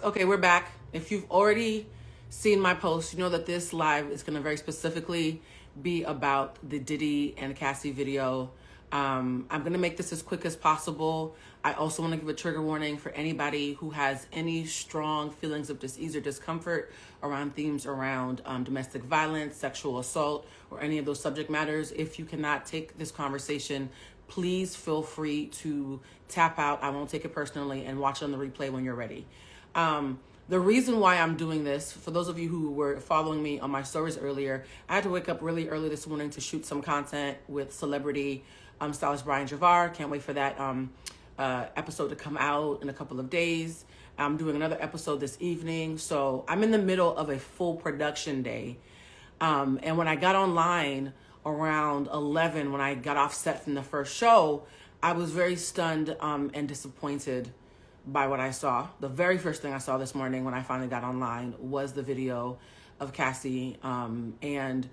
Okay, we're back. If you've already seen my post, you know that this live is going to very specifically be about the Diddy and Cassie video. I'm going to make this as quick as possible. I also want to give a trigger warning for anybody who has any strong feelings of dis-ease or discomfort around themes around domestic violence, sexual assault, or any of those subject matters. If you cannot take this conversation, please feel free to tap out. I won't take it personally, and watch it on the replay when you're ready. The reason why I'm doing this, for those of you who were following me on my stories earlier, I had to wake up really early this morning to shoot some content with celebrity stylist Brian Javar. Can't wait for that episode to come out in a couple of days. I'm doing another episode this evening. So I'm in the middle of a full production day. And when I got online around 11, when I got off set from the first show, I was very stunned and disappointed by what I saw. The very first thing I saw this morning when I finally got online was the video of Cassie. And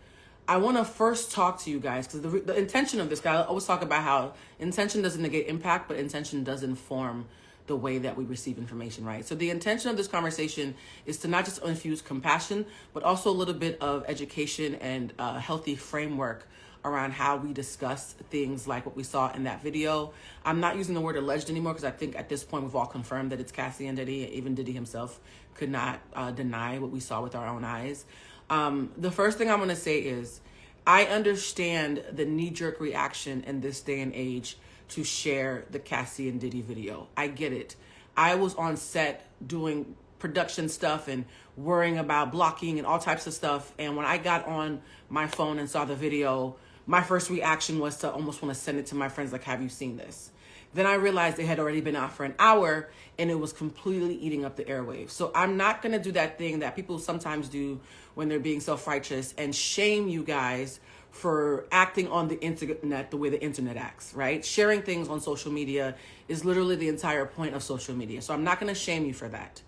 I want to first talk to you guys because the intention of this guy, I always talk about how intention doesn't negate impact, but intention does inform the way that we receive information, right? So the intention of this conversation is to not just infuse compassion, but also a little bit of education and a healthy framework around how we discuss things like what we saw in that video. I'm not using the word alleged anymore because I think at this point we've all confirmed that it's Cassie and Diddy. Even Diddy himself could not deny what we saw with our own eyes. The first thing I'm going to say is I understand the knee-jerk reaction in this day and age to share the Cassie and Diddy video. I get it. I was on set doing production stuff and worrying about blocking and all types of stuff. And when I got on my phone and saw the video, my first reaction was to almost want to send it to my friends, like, have you seen this? Then I realized it had already been out for an hour and it was completely eating up the airwaves. So I'm not going to do that thing that people sometimes do when they're being self-righteous and shame you guys for acting on the internet the way the internet acts, right? Sharing things on social media is literally the entire point of social media. So I'm not going to shame you for that.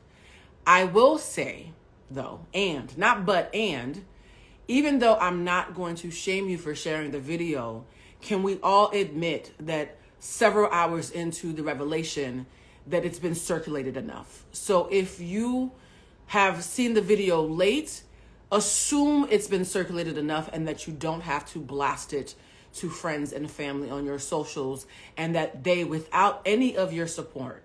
I will say, though, and even though I'm not going to shame you for sharing the video, can we all admit that several hours into the revelation that it's been circulated enough? So if you have seen the video late, assume it's been circulated enough and that you don't have to blast it to friends and family on your socials, and that they, without any of your support,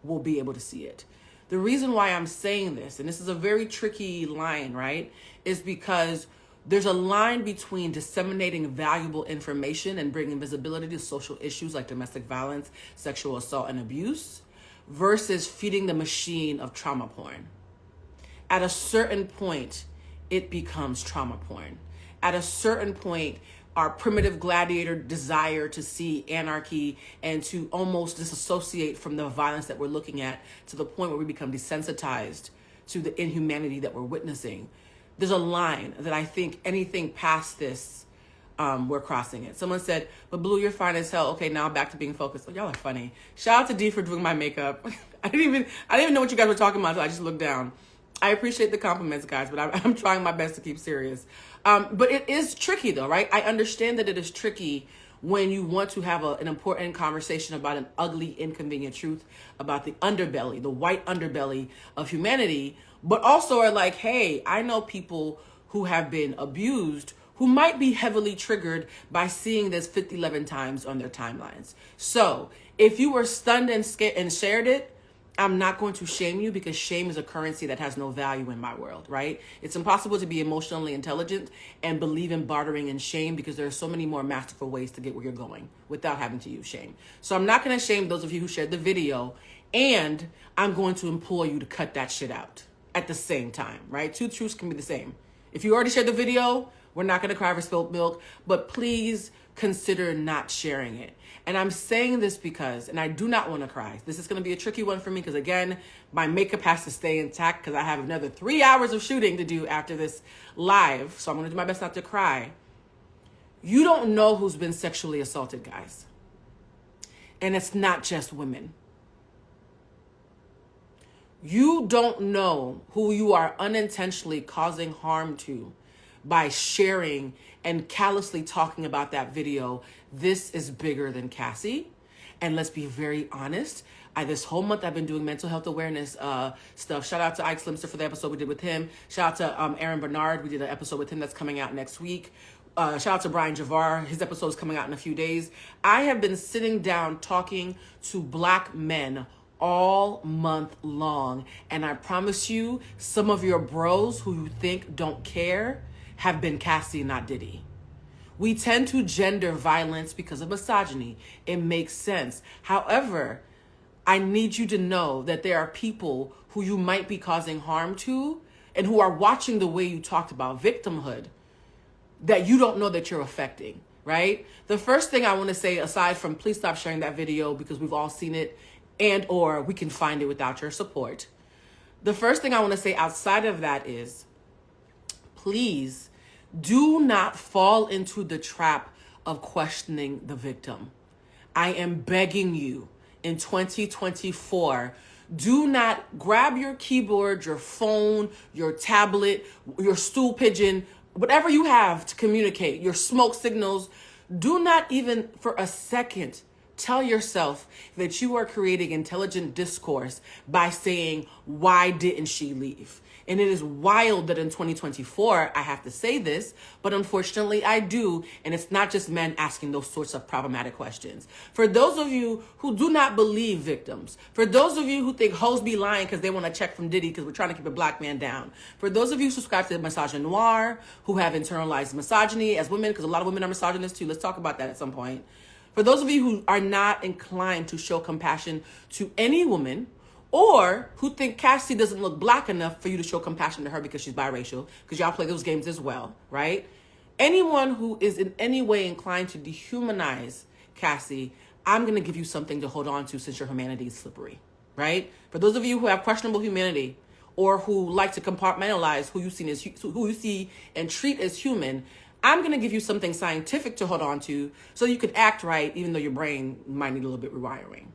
will be able to see it. The reason why I'm saying this, and this is a very tricky line, right, is because there's a line between disseminating valuable information and bringing visibility to social issues like domestic violence, sexual assault, and abuse versus feeding the machine of trauma porn. At a certain point, it becomes trauma porn. At a certain point, our primitive gladiator desire to see anarchy and to almost disassociate from the violence that we're looking at to the point where we become desensitized to the inhumanity that we're witnessing. There's a line that I think anything past this, we're crossing it. Someone said, but Blue, you're fine as hell. Okay, now back to being focused. Oh, y'all are funny. Shout out to D for doing my makeup. I didn't even know what you guys were talking about until I just looked down. I appreciate the compliments, guys, but I'm trying my best to keep serious. But it is tricky, though, right? I understand that it is tricky when you want to have an important conversation about an ugly, inconvenient truth about the underbelly, the white underbelly of humanity, but also are like, hey, I know people who have been abused who might be heavily triggered by seeing this 11 times on their timelines. So if you were stunned and scared and shared it, I'm not going to shame you, because shame is a currency that has no value in my world, right? It's impossible to be emotionally intelligent and believe in bartering and shame, because there are so many more masterful ways to get where you're going without having to use shame. So I'm not going to shame those of you who shared the video, and I'm going to implore you to cut that shit out at the same time, right? Two truths can be the same. If you already shared the video, we're not going to cry for spilled milk, but please consider not sharing it. And I'm saying this because, and I do not want to cry. This is going to be a tricky one for me because, again, my makeup has to stay intact because I have another 3 hours of shooting to do after this live. So I'm going to do my best not to cry. You don't know who's been sexually assaulted, guys. And it's not just women. You don't know who you are unintentionally causing harm to by sharing and callously talking about that video. This is bigger than Cassie. And let's be very honest. This whole month I've been doing mental health awareness stuff. Shout out to Ike Slimster for the episode we did with him. Shout out to Aaron Bernard. We did an episode with him that's coming out next week. Shout out to Brian Javar. His episode is coming out in a few days. I have been sitting down talking to Black men all month long. And I promise you, some of your bros who you think don't care have been Cassie, not Diddy. We tend to gender violence because of misogyny. It makes sense. However, I need you to know that there are people who you might be causing harm to and who are watching the way you talked about victimhood that you don't know that you're affecting, right? The first thing I want to say, aside from please stop sharing that video because we've all seen it and or we can find it without your support. The first thing I want to say outside of that is, please do not fall into the trap of questioning the victim. I am begging you in 2024, do not grab your keyboard, your phone, your tablet, your stool pigeon, whatever you have to communicate, your smoke signals. Do not even for a second tell yourself that you are creating intelligent discourse by saying, why didn't she leave? And it is wild that in 2024, I have to say this, but unfortunately I do. And it's not just men asking those sorts of problematic questions. For those of you who do not believe victims, for those of you who think hoes be lying because they want to check from Diddy because we're trying to keep a Black man down, for those of you who subscribe to misogynoir, who have internalized misogyny as women, because a lot of women are misogynist too. Let's talk about that at some point. For those of you who are not inclined to show compassion to any woman, or who think Cassie doesn't look Black enough for you to show compassion to her because she's biracial, because y'all play those games as well, right? Anyone who is in any way inclined to dehumanize Cassie, I'm going to give you something to hold on to since your humanity is slippery, right? For those of you who have questionable humanity or who like to compartmentalize who you see and treat as human, I'm going to give you something scientific to hold on to so you can act right, even though your brain might need a little bit rewiring.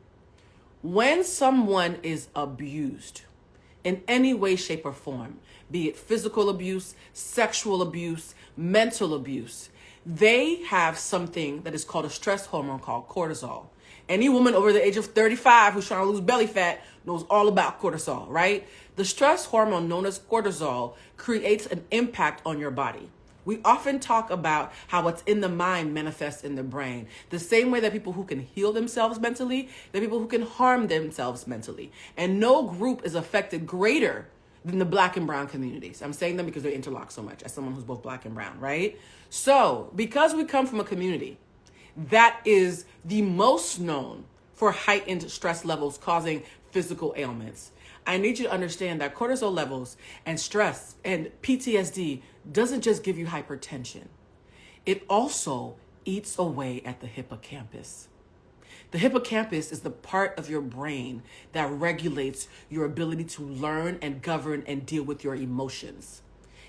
When someone is abused in any way, shape, or form, be it physical abuse, sexual abuse, mental abuse, they have something that is called a stress hormone called cortisol. Any woman over the age of 35 who's trying to lose belly fat knows all about cortisol, right? The stress hormone known as cortisol creates an impact on your body. We often talk about how what's in the mind manifests in the brain. The same way that people who can heal themselves mentally, there are people who can harm themselves mentally. And no group is affected greater than the Black and brown communities. I'm saying them because they interlock so much as someone who's both Black and brown, right? So because we come from a community that is the most known for heightened stress levels causing physical ailments, I need you to understand that cortisol levels and stress and PTSD doesn't just give you hypertension. It also eats away at the hippocampus. The hippocampus is the part of your brain that regulates your ability to learn and govern and deal with your emotions.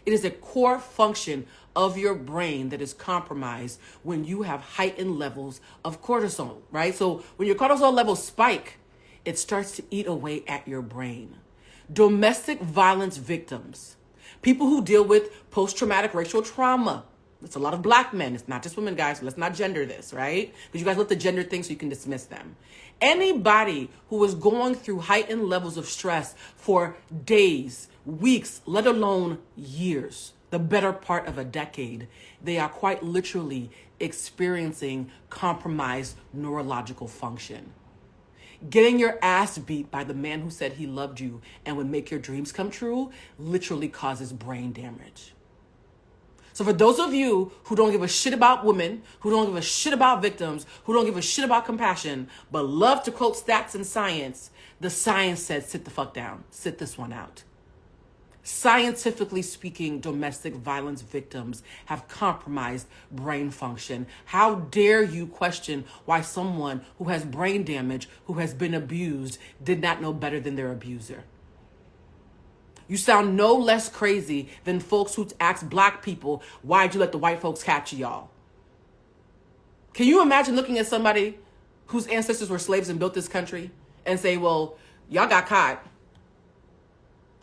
It is a core function of your brain that is compromised when you have heightened levels of cortisol, right? So when your cortisol levels spike, it starts to eat away at your brain. Domestic violence victims, people who deal with post-traumatic racial trauma. It's a lot of Black men. It's not just women, guys. So let's not gender this, right? Because you guys love to gender things so you can dismiss them. Anybody who is going through heightened levels of stress for days, weeks, let alone years, the better part of a decade, they are quite literally experiencing compromised neurological function. Getting your ass beat by the man who said he loved you and would make your dreams come true literally causes brain damage. So for those of you who don't give a shit about women, who don't give a shit about victims, who don't give a shit about compassion, but love to quote stats and science, the science said sit the fuck down. Sit this one out. Scientifically speaking, domestic violence victims have compromised brain function. How dare you question why someone who has brain damage, who has been abused, did not know better than their abuser? You sound no less crazy than folks who ask Black people, why'd you let the white folks capture y'all? Can you imagine looking at somebody whose ancestors were slaves and built this country and say, well, y'all got caught?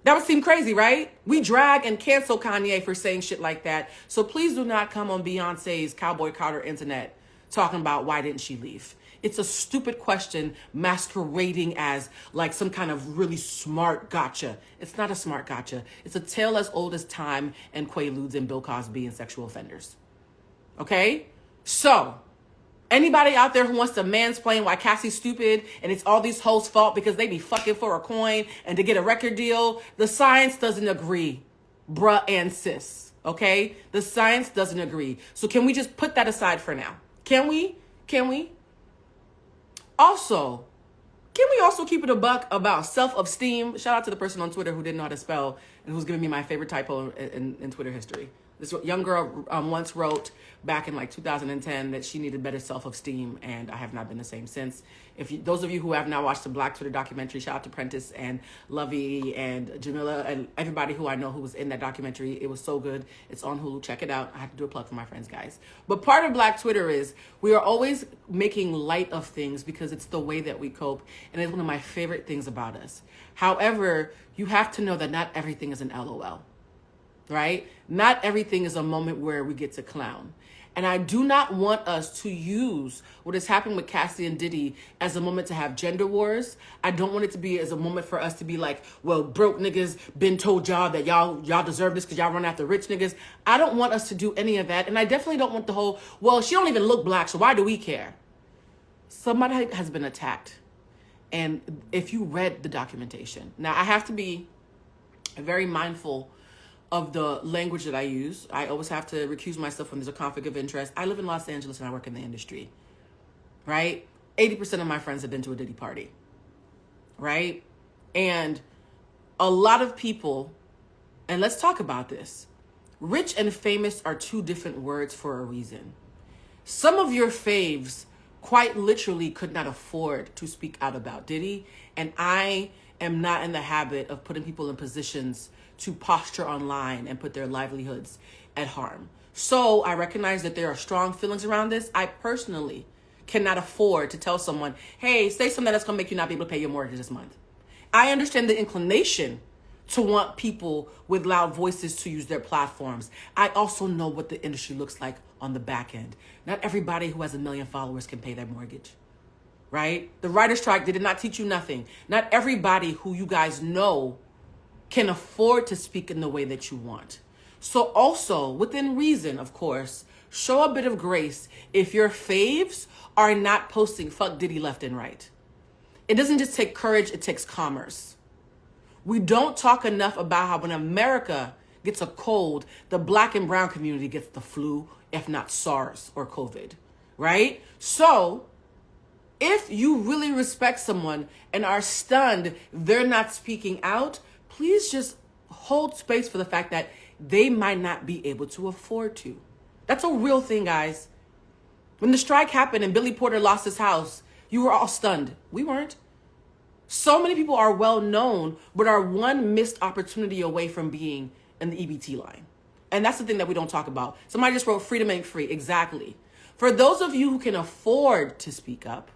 That would seem crazy, right? We drag and cancel Kanye for saying shit like that. So please do not come on Beyonce's Cowboy Carter internet talking about why didn't she leave. It's a stupid question masquerading as like some kind of really smart gotcha. It's not a smart gotcha. It's a tale as old as time and Quaaludes and Bill Cosby and sexual offenders. Okay? So, anybody out there who wants to mansplain why Cassie's stupid and it's all these hoes' fault because they be fucking for a coin and to get a record deal, the science doesn't agree, bruh and sis. Okay? The science doesn't agree. So can we just put that aside for now? Can we? Also, can we also keep it a buck about self-esteem? Shout out to the person on Twitter who didn't know how to spell and who's giving me my favorite typo in Twitter history. This young girl once wrote back in like 2010 that she needed better self-esteem, and I have not been the same since. Those of you who have not watched the Black Twitter documentary, shout out to Prentice and Lovey and Jamila and everybody who I know who was in that documentary. It was so good. It's on Hulu. Check it out. I have to do a plug for my friends, guys. But part of Black Twitter is we are always making light of things because it's the way that we cope, and it's one of my favorite things about us. However, you have to know that not everything is an LOL. Right? Not everything is a moment where we get to clown. And I do not want us to use what has happened with Cassie and Diddy as a moment to have gender wars. I don't want it to be as a moment for us to be like, well, broke niggas been told y'all that y'all deserve this because y'all run after rich niggas. I don't want us to do any of that. And I definitely don't want the whole, well, she don't even look black, so why do we care? Somebody has been attacked. And if you read the documentation, now I have to be very mindful of the language that I use. I always have to recuse myself when there's a conflict of interest. I live in Los Angeles and I work in the industry, right? 80% of my friends have been to a Diddy party, right? And a lot of people, and let's talk about this. Rich and famous are two different words for a reason. Some of your faves quite literally could not afford to speak out about Diddy, and I am not in the habit of putting people in positions to posture online and put their livelihoods at harm. So I recognize that there are strong feelings around this. I personally cannot afford to tell someone, hey, say something that's gonna make you not be able to pay your mortgage this month. I understand the inclination to want people with loud voices to use their platforms. I also know what the industry looks like on the back end. Not everybody who has 1 million followers can pay their mortgage, right? The writer's strike did not teach you nothing. Not everybody who you guys know can afford to speak in the way that you want. So also, within reason, of course, show a bit of grace if your faves are not posting fuck Diddy left and right. It doesn't just take courage, it takes commerce. We don't talk enough about how when America gets a cold, the black and brown community gets the flu, if not SARS or COVID, right? So if you really respect someone and are stunned they're not speaking out, please just hold space for the fact that they might not be able to afford to. That's a real thing, guys. When the strike happened and Billy Porter lost his house, you were all stunned. We weren't. So many people are well known, but are one missed opportunity away from being in the EBT line. And that's the thing that we don't talk about. Somebody just wrote freedom ain't free. Exactly. For those of you who can afford to speak up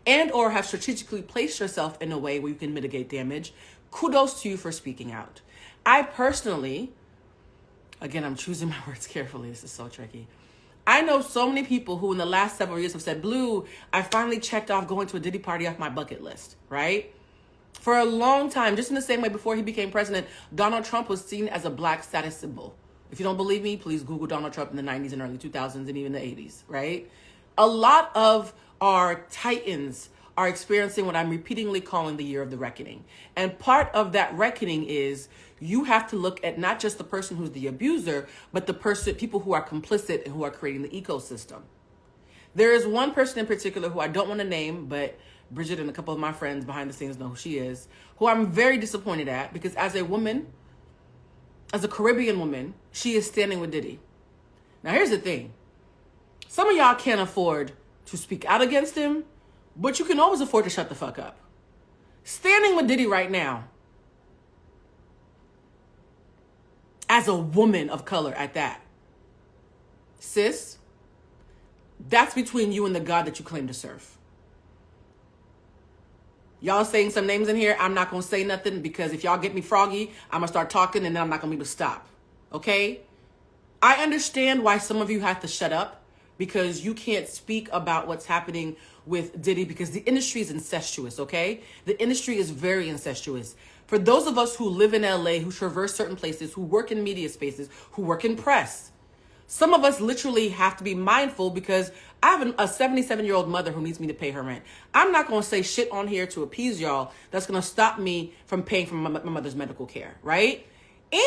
and or have strategically placed yourself in a way where you can mitigate damage, kudos to you for speaking out. I personally, again, I'm choosing my words carefully. This is so tricky. I know so many people who in the last several years have said, Blue, I finally checked off going to a Diddy party off my bucket list, right? For a long time, just in the same way before he became president, Donald Trump was seen as a black status symbol. If you don't believe me, please Google Donald Trump in the 90s and early 2000s and even the 80s, right? A lot of our titans are experiencing what I'm repeatedly calling the year of the reckoning. And part of that reckoning is you have to look at not just the person who's the abuser, but the people who are complicit and who are creating the ecosystem. There is one person in particular who I don't want to name, but Bridget and a couple of my friends behind the scenes know who she is, who I'm very disappointed at because as a woman, as a Caribbean woman, she is standing with Diddy. Now here's the thing. Some of y'all can't afford to speak out against him, but you can always afford to shut the fuck up. Standing with Diddy right now, as a woman of color at that, sis, that's between you and the God that you claim to serve. Y'all saying some names in here, I'm not going to say nothing because if y'all get me froggy, I'm going to start talking and then I'm not going to be able to stop. Okay? I understand why some of you have to shut up, because you can't speak about what's happening with Diddy because the industry is incestuous, okay? The industry is very incestuous. For those of us who live in LA, who traverse certain places, who work in media spaces, who work in press, some of us literally have to be mindful because I have a 77-year-old mother who needs me to pay her rent. I'm not going to say shit on here to appease y'all that's going to stop me from paying for my mother's medical care, right?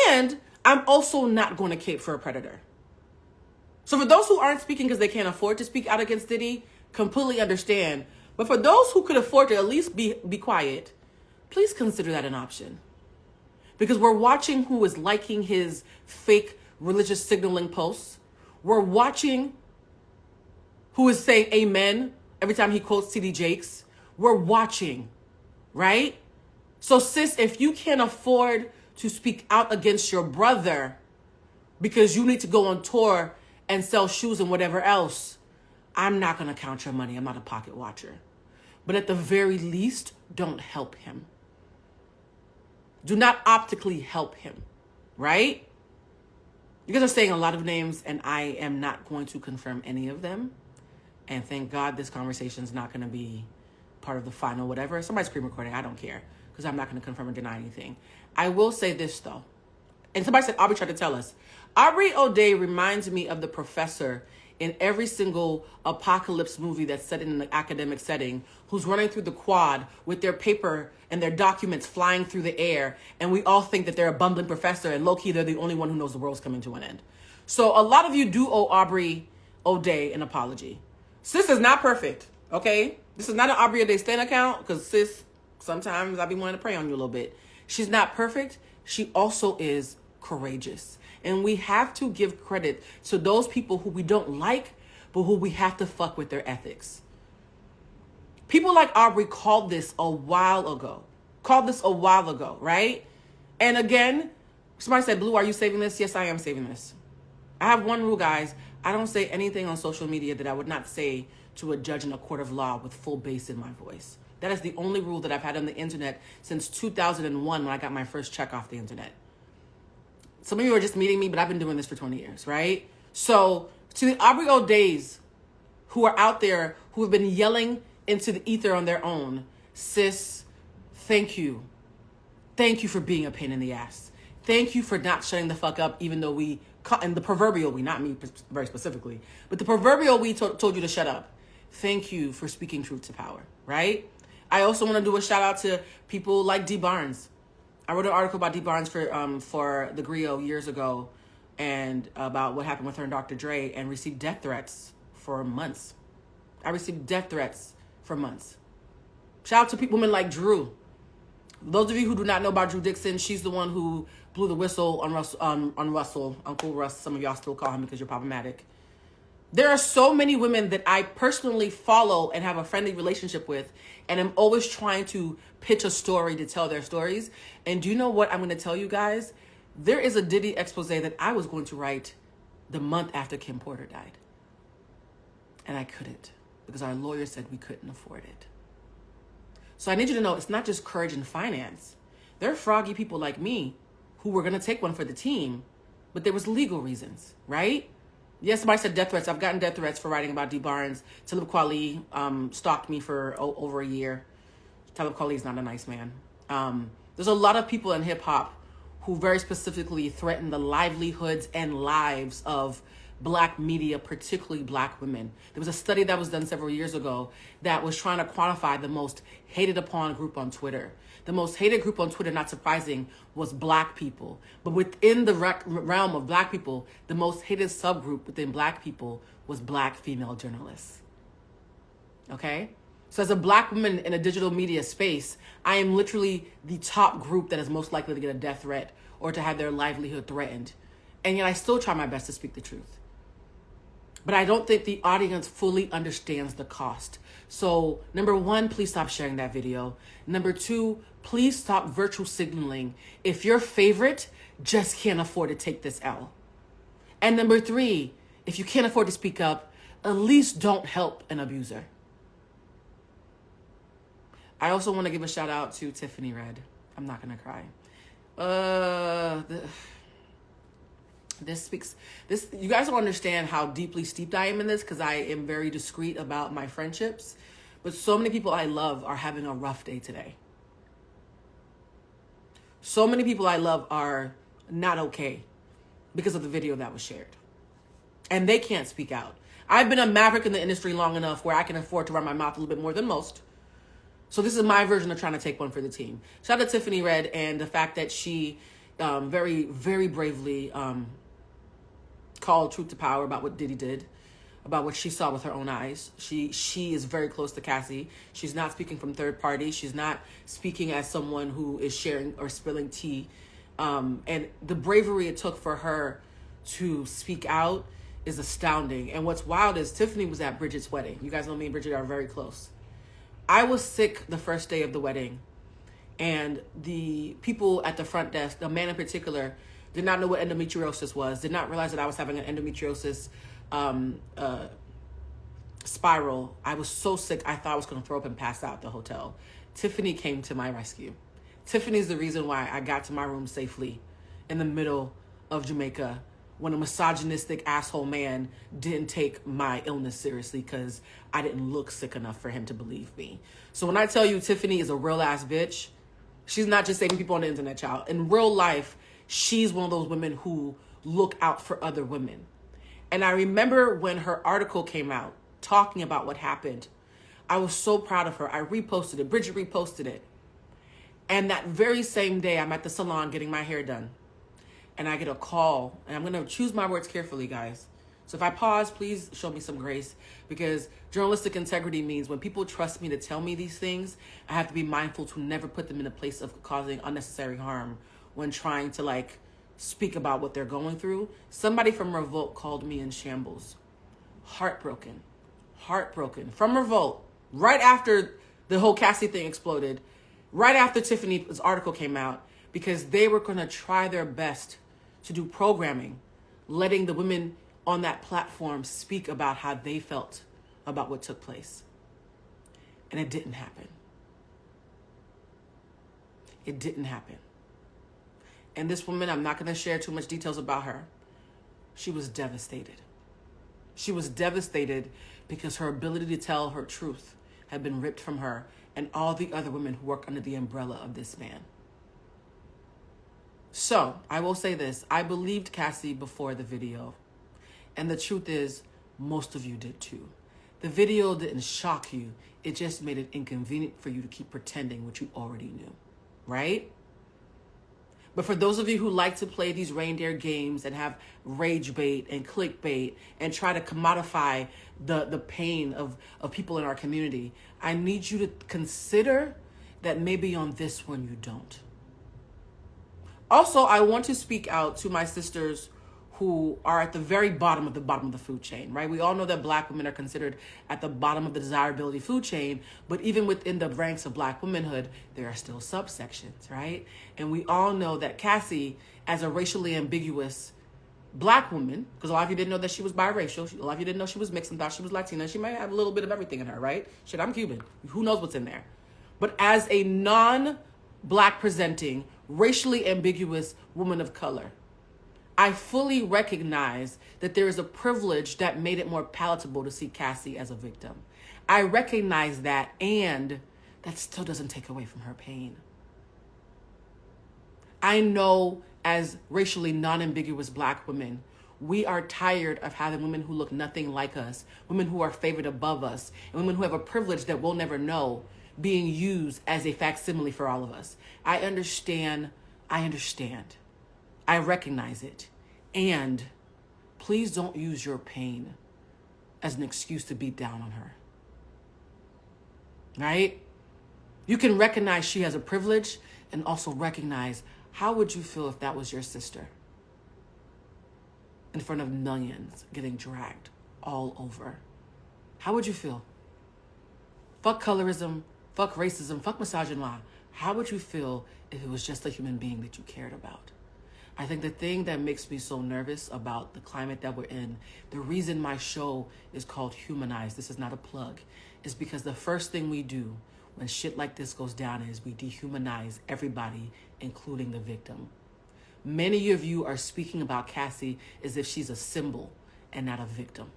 And I'm also not going to cape for a predator. So for those who aren't speaking because they can't afford to speak out against Diddy, completely understand. But for those who could afford to at least be quiet, please consider that an option. Because we're watching who is liking his fake religious signaling posts. We're watching who is saying amen every time he quotes T.D. Jakes. We're watching, right? So sis, if you can't afford to speak out against your brother because you need to go on tour and sell shoes and whatever else, I'm not going to count your money. I'm not a pocket watcher. But at the very least, don't help him. Do not optically help him, right? You guys are saying a lot of names, and I am not going to confirm any of them. And thank God this conversation is not going to be part of the final whatever. Somebody's screen recording. I don't care because I'm not going to confirm or deny anything. I will say this, though. And somebody said Aubrey tried to tell us. Aubrey O'Day reminds me of the professor in every single apocalypse movie that's set in an academic setting who's running through the quad with their paper and their documents flying through the air. And we all think that they're a bumbling professor and low-key they're the only one who knows the world's coming to an end. So a lot of you do owe Aubrey O'Day an apology. Sis is not perfect, okay? This is not an Aubrey O'Day Stan account because sis, sometimes I be wanting to pray on you a little bit. She's not perfect. She also is courageous. And we have to give credit to those people who we don't like, but who we have to fuck with their ethics. People like Aubrey called this a while ago. Right? And again, somebody said, Blue, are you saving this? Yes, I am saving this. I have one rule, guys. I don't say anything on social media that I would not say to a judge in a court of law with full bass in my voice. That is the only rule that I've had on the internet since 2001 when I got my first check off the internet. Some of you are just meeting me, but I've been doing this for 20 years, right? So to the Aubrey O'Days who are out there, who have been yelling into the ether on their own, sis, thank you. Thank you for being a pain in the ass. Thank you for not shutting the fuck up, even though we, and the proverbial we, not me very specifically, but the proverbial we told you to shut up. Thank you for speaking truth to power, right? I also want to do a shout out to people like D. Barnes. I wrote an article about D. Barnes for the Griot years ago and about what happened with her and Dr. Dre and received death threats for months. I received death threats for months. Shout out to women like Drew. Those of you who do not know about Drew Dixon, she's the one who blew the whistle on Russell, Uncle Russ. Some of y'all still call him because you're problematic. There are so many women that I personally follow and have a friendly relationship with, and I'm always trying to pitch a story to tell their stories. And do you know what I'm going to tell you guys? There is a Diddy expose that I was going to write the month after Kim Porter died. And I couldn't because our lawyer said we couldn't afford it. So I need you to know it's not just courage and finance. There are froggy people like me who were going to take one for the team, but there was legal reasons, right? Yes, somebody said death threats. I've gotten death threats for writing about D. Barnes. Talib Kweli stalked me for over a year. Talib Kweli is not a nice man. There's a lot of people in hip hop who very specifically threaten the livelihoods and lives of Black media, particularly Black women. There was a study that was done several years ago that was trying to quantify the most hated upon group on Twitter. The most hated group on Twitter, not surprising, was Black people. But within the realm of Black people, the most hated subgroup within Black people was Black female journalists. Okay? So as a Black woman in a digital media space, I am literally the top group that is most likely to get a death threat or to have their livelihood threatened. And yet I still try my best to speak the truth. But I don't think the audience fully understands the cost. So, number one, please stop sharing that video. Number two, please stop virtual signaling if your favorite just can't afford to take this L. And number three, if you can't afford to speak up, at least don't help an abuser. I also want to give a shout out to Tiffany Red. I'm not going to cry. This, you guys don't understand how deeply steeped I am in this, because I am very discreet about my friendships. But so many people I love are having a rough day today. So many people I love are not okay because of the video that was shared. And they can't speak out. I've been a maverick in the industry long enough where I can afford to run my mouth a little bit more than most. So this is my version of trying to take one for the team. Shout out to Tiffany Red and the fact that she very, very bravely called truth to power about what Diddy did, about what she saw with her own eyes. She is very close to Cassie. She's not speaking from third party. She's not speaking as someone who is sharing or spilling tea. And the bravery it took for her to speak out is astounding. And what's wild is Tiffany was at Bridget's wedding. You guys know me and Bridget are very close. I was sick the first day of the wedding, and the people at the front desk, the man in particular, did not know what endometriosis was, did not realize that I was having an endometriosis spiral. I was so sick, I thought I was going to throw up and pass out at the hotel. Tiffany came to my rescue. Tiffany's the reason why I got to my room safely in the middle of Jamaica when a misogynistic asshole man didn't take my illness seriously because I didn't look sick enough for him to believe me. So when I tell you Tiffany is a real ass bitch, she's not just saving people on the internet, child. In real life, she's one of those women who look out for other women. And I remember when her article came out talking about what happened, I was so proud of her. I reposted it. Bridget reposted it. And that very same day, I'm at the salon getting my hair done. And I get a call, and I'm going to choose my words carefully, guys. So if I pause, please show me some grace, because journalistic integrity means when people trust me to tell me these things, I have to be mindful to never put them in a place of causing unnecessary harm when trying to speak about what they're going through. Somebody from Revolt called me in shambles. Heartbroken from Revolt, right after the whole Cassie thing exploded, right after Tiffany's article came out, because they were going to try their best to do programming, letting the women on that platform speak about how they felt about what took place. And it didn't happen. It didn't happen. And this woman, I'm not going to share too much details about her. She was devastated. She was devastated because her ability to tell her truth had been ripped from her and all the other women who work under the umbrella of this man. So, I will say this. I believed Cassie before the video. And the truth is, most of you did too. The video didn't shock you. It just made it inconvenient for you to keep pretending what you already knew. Right? But for those of you who like to play these reindeer games and have rage bait and clickbait and try to commodify the pain of people in our community, I need you to consider that maybe on this one you don't. Also, I want to speak out to my sisters who are at the very bottom of the food chain, right? We all know that Black women are considered at the bottom of the desirability food chain, but even within the ranks of Black womanhood, there are still subsections, right? And we all know that Cassie, as a racially ambiguous Black woman, because a lot of you didn't know that she was biracial, a lot of you didn't know she was mixed and thought she was Latina, she might have a little bit of everything in her, right? Shit, I'm Cuban. Who knows what's in there? But as a non-Black presenting, racially ambiguous woman of color, I fully recognize that there is a privilege that made it more palatable to see Cassie as a victim. I recognize that, and that still doesn't take away from her pain. I know as racially non-ambiguous Black women, we are tired of having women who look nothing like us, women who are favored above us, and women who have a privilege that we'll never know being used as a facsimile for all of us. I understand. I recognize it. And please don't use your pain as an excuse to beat down on her. Right? You can recognize she has a privilege and also recognize, how would you feel if that was your sister in front of millions getting dragged all over? How would you feel? Fuck colorism, fuck racism, fuck misogyny. How would you feel if it was just a human being that you cared about? I think the thing that makes me so nervous about the climate that we're in, the reason my show is called Humanize, this is not a plug, is because the first thing we do when shit like this goes down is we dehumanize everybody, including the victim. many of you are speaking about Cassie as if she's a symbol and not a victim.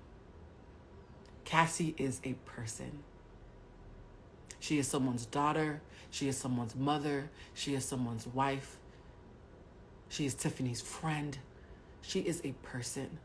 Cassie is a person. She is someone's daughter. She is someone's mother. She is someone's wife. She is Tiffany's friend. She is a person.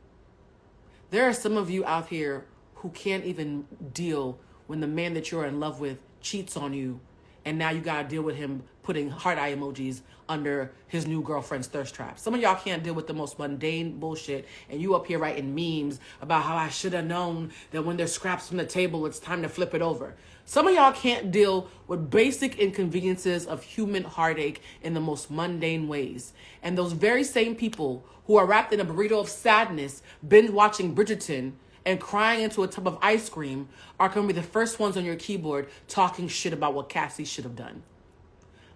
There are some of you out here who can't even deal when the man that you're in love with cheats on you, and now you gotta deal with him putting heart eye emojis under his new girlfriend's thirst trap. Some of y'all can't deal with the most mundane bullshit, and you up here writing memes about how I should have known that when there's scraps from the table, it's time to flip it over. Some of y'all can't deal with basic inconveniences of human heartache in the most mundane ways. And those very same people who are wrapped in a burrito of sadness, binge watching Bridgerton, and crying into a tub of ice cream are going to be the first ones on your keyboard talking shit about what Cassie should have done.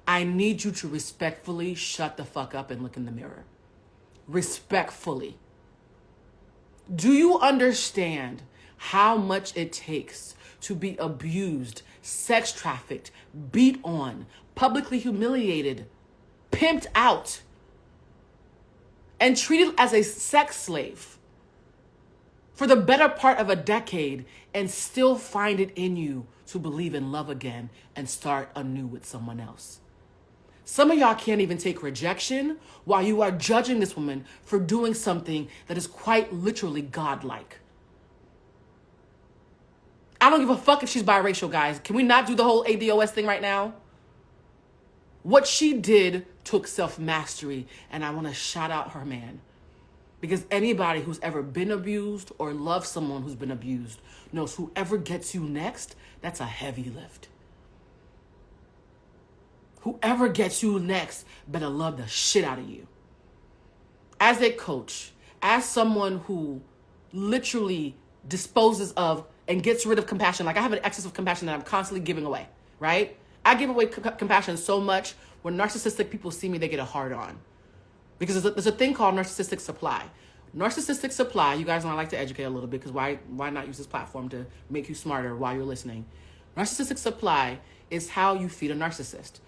I need you to respectfully shut the fuck up and look in the mirror. Respectfully. Do you understand how much it takes to be abused, sex trafficked, beat on, publicly humiliated, pimped out, and treated as a sex slave for the better part of a decade and still find it in you to believe in love again and start anew with someone else? Some of y'all can't even take rejection while you are judging this woman for doing something that is quite literally godlike. I don't give a fuck if she's biracial, guys. Can we not do the whole ADOS thing right now? What she did took self-mastery, and I want to shout out her man. Because anybody who's ever been abused or loved someone who's been abused knows whoever gets you next, that's a heavy lift. Whoever gets you next better love the shit out of you. As a coach, as someone who literally disposes of and gets rid of compassion, like I have an excess of compassion that I'm constantly giving away, right? I give away compassion so much when narcissistic people see me, they get a hard on. Because there's a thing called narcissistic supply. Narcissistic supply, you guys know I like to educate a little bit because why not use this platform to make you smarter while you're listening? Narcissistic supply is how you feed a narcissist.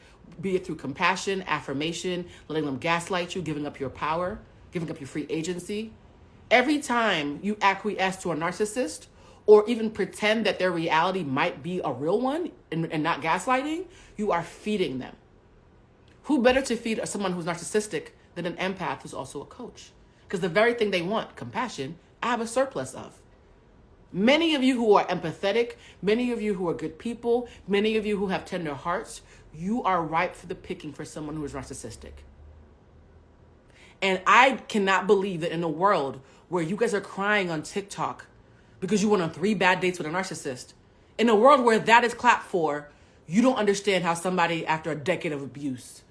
Be it through compassion, affirmation, letting them gaslight you, giving up your power, giving up your free agency. Every time you acquiesce to a narcissist or even pretend that their reality might be a real one and not gaslighting, you are feeding them. Who better to feed someone who's narcissistic than an empath who's also a coach? Because the very thing they want, compassion, I have a surplus of. Many of you who are empathetic, many of you who are good people, many of you who have tender hearts, you are ripe for the picking for someone who is narcissistic. And I cannot believe that in a world where you guys are crying on TikTok because you went on 3 bad dates with a narcissist, in a world where that is clapped for, you don't understand how somebody after a decade of abuse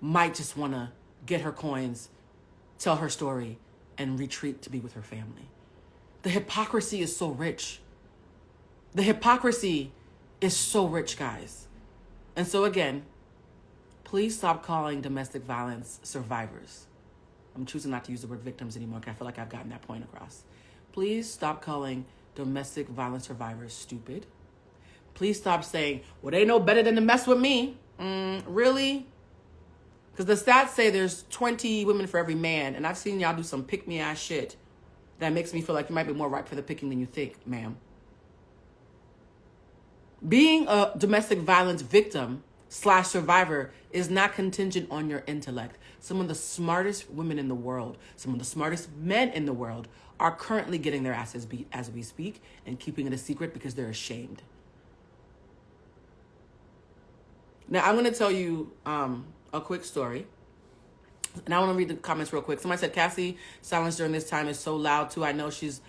might just want to get her coins, tell her story, and retreat to be with her family. The hypocrisy is so rich. The hypocrisy is so rich, guys. And so again, please stop calling domestic violence survivors. I'm choosing not to use the word victims anymore because I feel like I've gotten that point across. Please stop calling domestic violence survivors stupid. Please stop saying, well, they know better than to mess with me. Really? Because the stats say there's 20 women for every man, and I've seen y'all do some pick-me-ass shit that makes me feel like you might be more ripe for the picking than you think, ma'am. Being a domestic violence victim / survivor is not contingent on your intellect. Some of the smartest women in the world, some of the smartest men in the world are currently getting their asses beat as we speak and keeping it a secret because they're ashamed. Now, I'm going to tell you a quick story. And I want to read the comments real quick. Somebody said, Cassie, silence during this time is so loud too. I know she's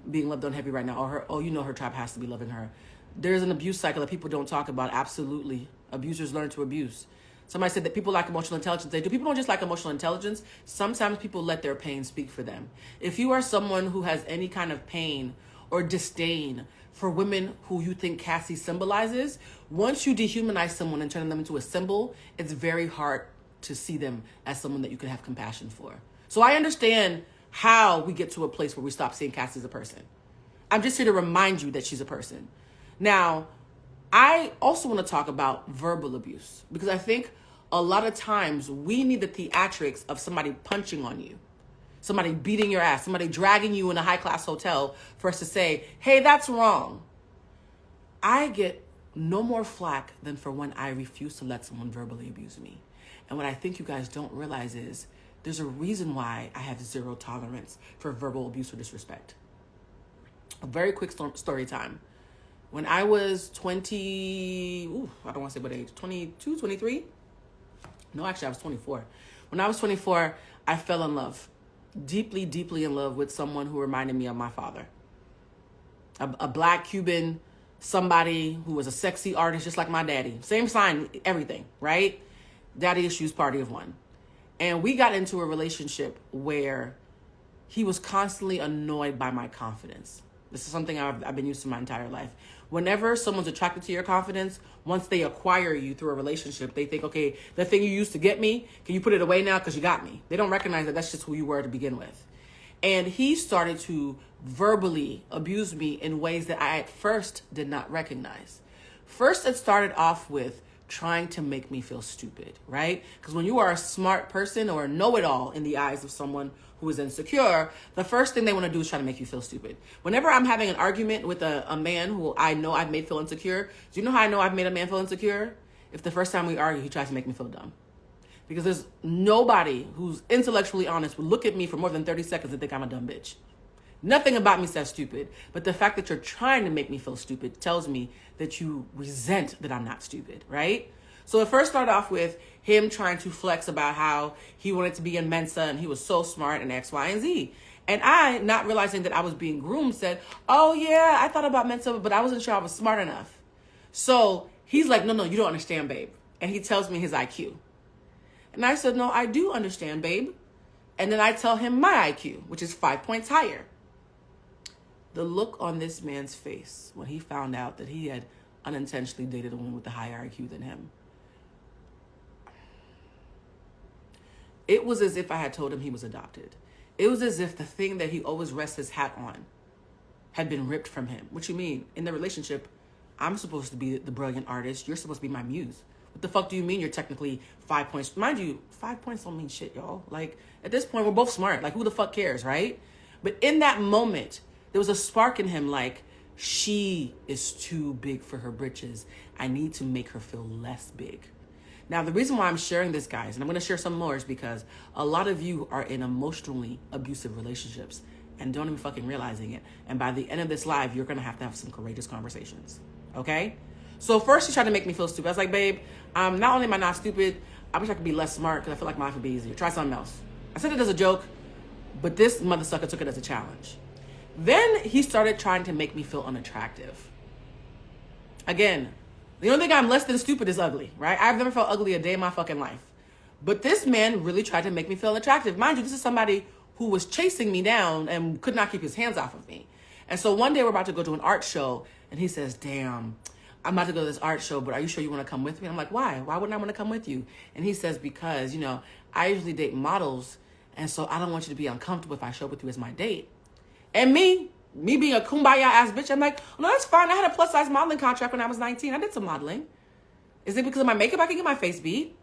being loved on heavy right now. Or her tribe has to be loving her. There's an abuse cycle that people don't talk about. Absolutely. Abusers learn to abuse. Somebody said that people lack emotional intelligence. They do. People don't just lack emotional intelligence. Sometimes people let their pain speak for them. If you are someone who has any kind of pain or disdain for women who you think Cassie symbolizes, once you dehumanize someone and turn them into a symbol, it's very hard to see them as someone that you can have compassion for. So I understand how we get to a place where we stop seeing Cassie as a person. I'm just here to remind you that she's a person. Now, I also want to talk about verbal abuse because I think a lot of times we need the theatrics of somebody punching on you, somebody beating your ass, somebody dragging you in a high-class hotel for us to say, hey, that's wrong. I get no more flack than for when I refuse to let someone verbally abuse me. And what I think you guys don't realize is there's a reason why I have zero tolerance for verbal abuse or disrespect. A very quick story time. When I was 20, I don't want to say what age, 22, 23? No, actually, I was 24. When I was 24, I fell in love, deeply, deeply in love with someone who reminded me of my father. A black Cuban, somebody who was a sexy artist, just like my daddy. Same sign, everything, right? Daddy issues, party of one. And we got into a relationship where he was constantly annoyed by my confidence. This is something I've been used to my entire life. Whenever someone's attracted to your confidence, once they acquire you through a relationship, they think, okay, the thing you used to get me, can you put it away now because you got me? They don't recognize that that's just who you were to begin with. And he started to verbally abuse me in ways that I at first did not recognize. First, it started off with trying to make me feel stupid, right? Because when you are a smart person or a know-it-all in the eyes of someone who is insecure, the first thing they want to do is try to make you feel stupid. Whenever I'm having an argument with a man who I know I've made feel insecure, do you know how I know I've made a man feel insecure? If the first time we argue, he tries to make me feel dumb. Because there's nobody who's intellectually honest would look at me for more than 30 seconds and think I'm a dumb bitch. Nothing about me says stupid, but the fact that you're trying to make me feel stupid tells me that you resent that I'm not stupid, right? So it first started off with him trying to flex about how he wanted to be in Mensa and he was so smart and X, Y, and Z. And I, not realizing that I was being groomed, said, oh yeah, I thought about Mensa, but I wasn't sure I was smart enough. So he's like, no, you don't understand, babe. And he tells me his IQ. And I said, no, I do understand, babe. And then I tell him my IQ, which is 5 points higher. The look on this man's face when he found out that he had unintentionally dated a woman with a higher IQ than him. It was as if I had told him he was adopted. It was as if the thing that he always rests his hat on had been ripped from him. What you mean? In the relationship, I'm supposed to be the brilliant artist. You're supposed to be my muse. What the fuck do you mean you're technically 5 points? Mind you, 5 points don't mean shit, y'all. Like, at this point, we're both smart. Like, who the fuck cares, right? But in that moment, there was a spark in him like, she is too big for her britches. I need to make her feel less big. Now, the reason why I'm sharing this, guys, and I'm going to share some more, is because a lot of you are in emotionally abusive relationships and don't even fucking realizing it. And by the end of this live, you're going to have some courageous conversations. Okay? So first, he tried to make me feel stupid. I was like, babe, not only am I not stupid, I wish I could be less smart because I feel like my life would be easier. Try something else. I said it as a joke, but this mother sucker took it as a challenge. Then he started trying to make me feel unattractive. Again, the only thing I'm less than stupid is ugly, right? I've never felt ugly a day in my fucking life. But this man really tried to make me feel attractive. Mind you, this is somebody who was chasing me down and could not keep his hands off of me. And so one day we're about to go to an art show, and he says, damn, I'm about to go to this art show, but are you sure you want to come with me? And I'm like, why? Why wouldn't I want to come with you? And he says, because, I usually date models, and so I don't want you to be uncomfortable if I show up with you as my date. And me being a kumbaya ass bitch, I'm like, no, that's fine. I had a plus size modeling contract when I was 19. I did some modeling. Is it because of my makeup I can get my face beat?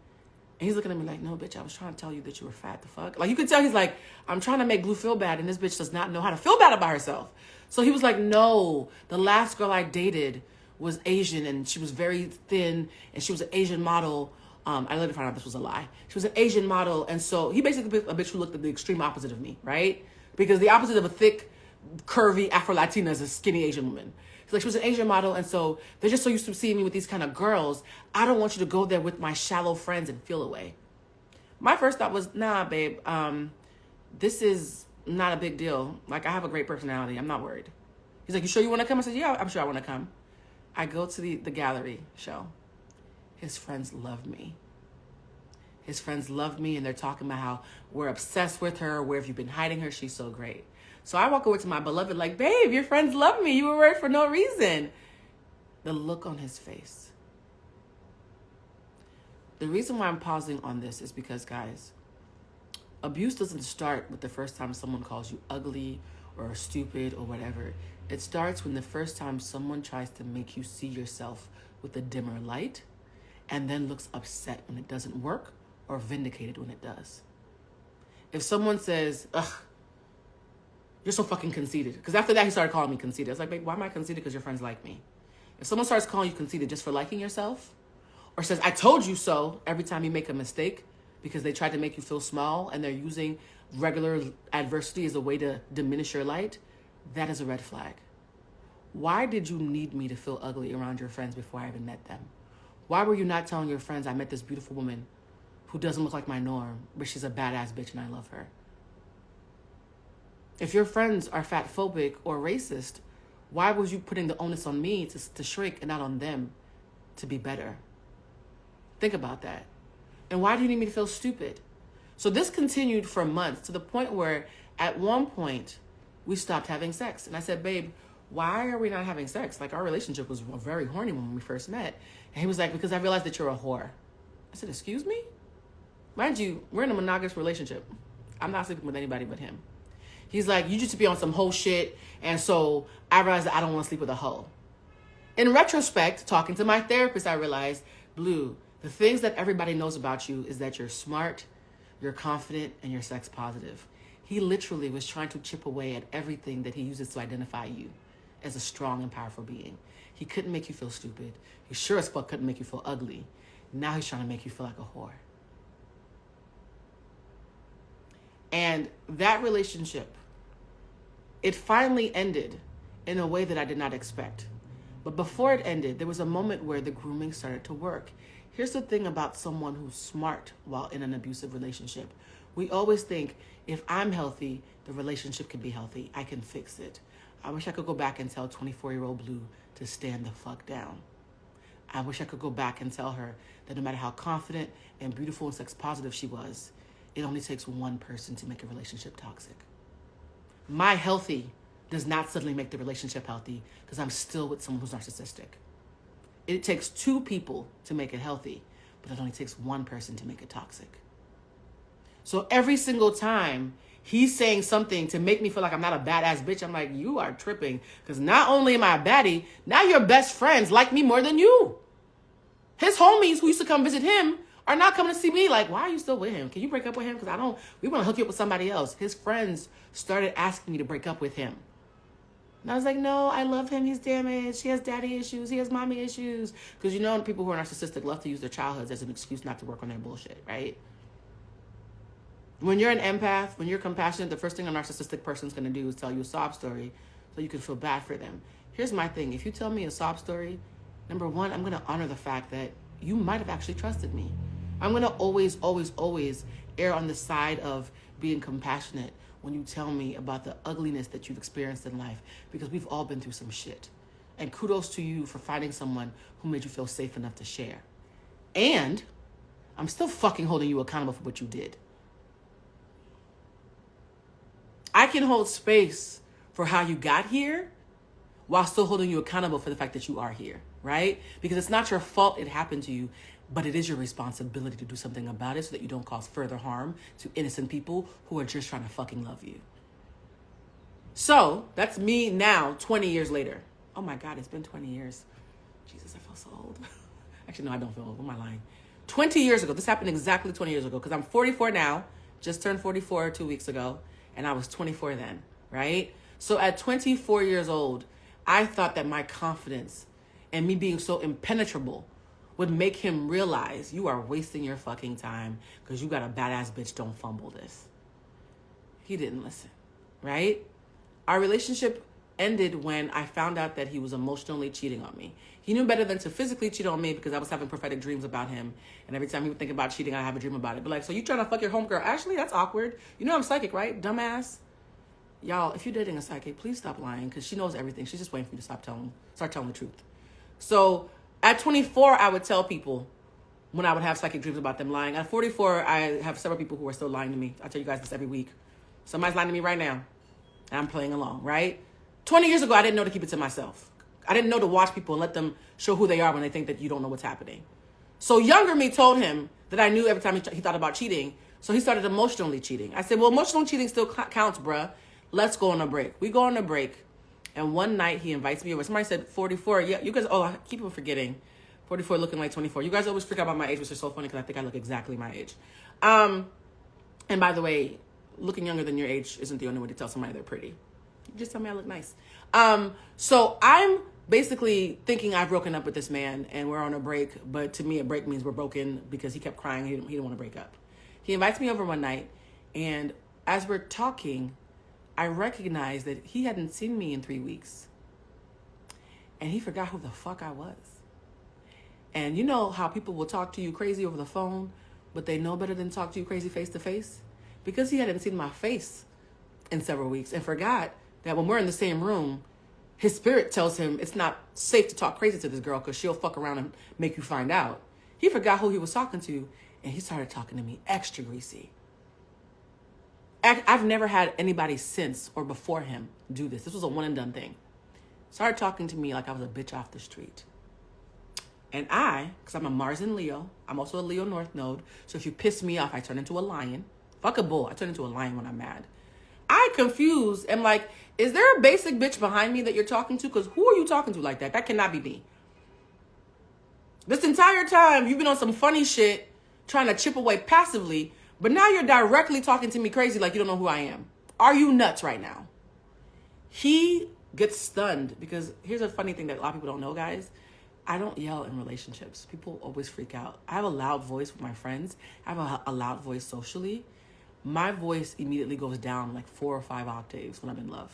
And he's looking at me like, no, bitch, I was trying to tell you that you were fat. The fuck? Like, you could tell he's like, I'm trying to make Blue feel bad, and this bitch does not know how to feel bad about herself. So he was like, no, the last girl I dated was Asian, and she was very thin, and she was an Asian model. I later found out this was a lie. She was an Asian model, and so he basically picked a bitch who looked at the extreme opposite of me, right? Because the opposite of a thick, curvy Afro-Latina is a skinny Asian woman. She's like, she was an Asian model, and so they're just so used to seeing me with these kind of girls. I don't want you to go there with my shallow friends and feel away. My first thought was, nah, babe, this is not a big deal. Like, I have a great personality. I'm not worried. He's like, you sure you want to come? I said, yeah, I'm sure I want to come. I go to the gallery show. His friends love me. His friends love me, and they're talking about how we're obsessed with her. Where have you been hiding her? She's so great. So I walk over to my beloved like, babe, your friends love me. You were worried for no reason. The look on his face. The reason why I'm pausing on this is because, guys, abuse doesn't start with the first time someone calls you ugly or stupid or whatever. It starts when the first time someone tries to make you see yourself with a dimmer light and then looks upset when it doesn't work or vindicated when it does. If someone says, ugh, you're so fucking conceited. Because after that, he started calling me conceited. I was like, babe, why am I conceited? Because your friends like me. If someone starts calling you conceited just for liking yourself, or says, I told you so, every time you make a mistake because they tried to make you feel small and they're using regular adversity as a way to diminish your light, that is a red flag. Why did you need me to feel ugly around your friends before I even met them? Why were you not telling your friends I met this beautiful woman who doesn't look like my norm, but she's a badass bitch and I love her? If your friends are fat phobic or racist, why was you putting the onus on me to shrink and not on them to be better? Think about that. And why do you need me to feel stupid? So this continued for months to the point where at one point we stopped having sex. And I said, babe, why are we not having sex? Like, our relationship was very horny when we first met. And he was like, because I realized that you're a whore. I said, excuse me? Mind you, we're in a monogamous relationship. I'm not sleeping with anybody but him. He's like, you used to be on some hoe shit, and so I realized that I don't want to sleep with a hoe. In retrospect, talking to my therapist, I realized, Blue, the things that everybody knows about you is that you're smart, you're confident, and you're sex positive. He literally was trying to chip away at everything that he uses to identify you as a strong and powerful being. He couldn't make you feel stupid. He sure as fuck couldn't make you feel ugly. Now he's trying to make you feel like a whore. And that relationship, it finally ended in a way that I did not expect. But before it ended, there was a moment where the grooming started to work. Here's the thing about someone who's smart while in an abusive relationship. We always think, if I'm healthy, the relationship can be healthy. I can fix it. I wish I could go back and tell 24-year-old Blue to stand the fuck down. I wish I could go back and tell her that no matter how confident and beautiful and sex positive she was, it only takes one person to make a relationship toxic. My healthy does not suddenly make the relationship healthy because I'm still with someone who's narcissistic. It takes two people to make it healthy, but it only takes one person to make it toxic. So every single time he's saying something to make me feel like I'm not a badass bitch, I'm like, you are tripping. Because not only am I a baddie, now your best friends like me more than you. His homies who used to come visit him are not coming to see me like, why are you still with him? Can you break up with him? Because we want to hook you up with somebody else. His friends started asking me to break up with him. And I was like, no, I love him. He's damaged. He has daddy issues. He has mommy issues. Because you know, people who are narcissistic love to use their childhoods as an excuse not to work on their bullshit, right? When you're an empath, when you're compassionate, the first thing a narcissistic person's going to do is tell you a sob story so you can feel bad for them. Here's my thing. If you tell me a sob story, number one, I'm going to honor the fact that you might have actually trusted me. I'm going to always, always, always err on the side of being compassionate when you tell me about the ugliness that you've experienced in life, because we've all been through some shit. And kudos to you for finding someone who made you feel safe enough to share. And I'm still fucking holding you accountable for what you did. I can hold space for how you got here while still holding you accountable for the fact that you are here, right? Because it's not your fault it happened to you, but it is your responsibility to do something about it so that you don't cause further harm to innocent people who are just trying to fucking love you. So that's me now, 20 years later. Oh my God, it's been 20 years. Jesus, I feel so old. Actually, no, I don't feel old. What am I lying? 20 years ago. This happened exactly 20 years ago because I'm 44 now. Just turned 44 2 weeks ago. And I was 24 then, right? So at 24 years old, I thought that my confidence and me being so impenetrable would make him realize you are wasting your fucking time because you got a badass bitch, don't fumble this. He didn't listen, right? Our relationship ended when I found out that he was emotionally cheating on me. He knew better than to physically cheat on me because I was having prophetic dreams about him. And every time he would think about cheating, I have a dream about it. But like, so you trying to fuck your homegirl? Ashley, that's awkward. You know I'm psychic, right? Dumbass. Y'all, if you're dating a psychic, please stop lying because she knows everything. She's just waiting for you to start telling the truth. So at 24, I would tell people when I would have psychic dreams about them lying. At 44, I have several people who are still lying to me. I tell you guys this every week. Somebody's lying to me right now. And I'm playing along, right? 20 years ago, I didn't know to keep it to myself. I didn't know to watch people and let them show who they are when they think that you don't know what's happening. So younger me told him that I knew every time he thought about cheating. So he started emotionally cheating. I said, well, emotional cheating still counts, bruh. Let's go on a break. We go on a break. And one night he invites me over. Somebody said 44. Yeah, you guys, I keep on forgetting. 44 looking like 24. You guys always freak out about my age, which is so funny because I think I look exactly my age. And by the way, looking younger than your age isn't the only way to tell somebody they're pretty. You just tell me I look nice. So I'm basically thinking I've broken up with this man and we're on a break. But to me, a break means we're broken because he kept crying. He didn't want to break up. He invites me over one night. And as we're talking, I recognize that he hadn't seen me in 3 weeks. And he forgot who the fuck I was. And you know how people will talk to you crazy over the phone, but they know better than talk to you crazy face to face? Because he hadn't seen my face in several weeks and forgot that when we're in the same room, his spirit tells him it's not safe to talk crazy to this girl because she'll fuck around and make you find out. He forgot who he was talking to, and he started talking to me extra greasy. I've never had anybody since or before him do this. This was a one and done thing. Started talking to me like I was a bitch off the street. And because I'm a Mars and Leo, I'm also a Leo North Node. So if you piss me off, I turn into a lion. Fuck a bull. I turn into a lion when I'm mad. I confused am like, is there a basic bitch behind me that you're talking to? Because who are you talking to like that? That cannot be me. This entire time, you've been on some funny shit, trying to chip away passively, but now you're directly talking to me crazy like you don't know who I am. Are you nuts right now? He gets stunned because here's a funny thing that a lot of people don't know, guys. I don't yell in relationships. People always freak out. I have a loud voice with my friends. I have a loud voice socially. My voice immediately goes down like 4 or 5 octaves when I'm in love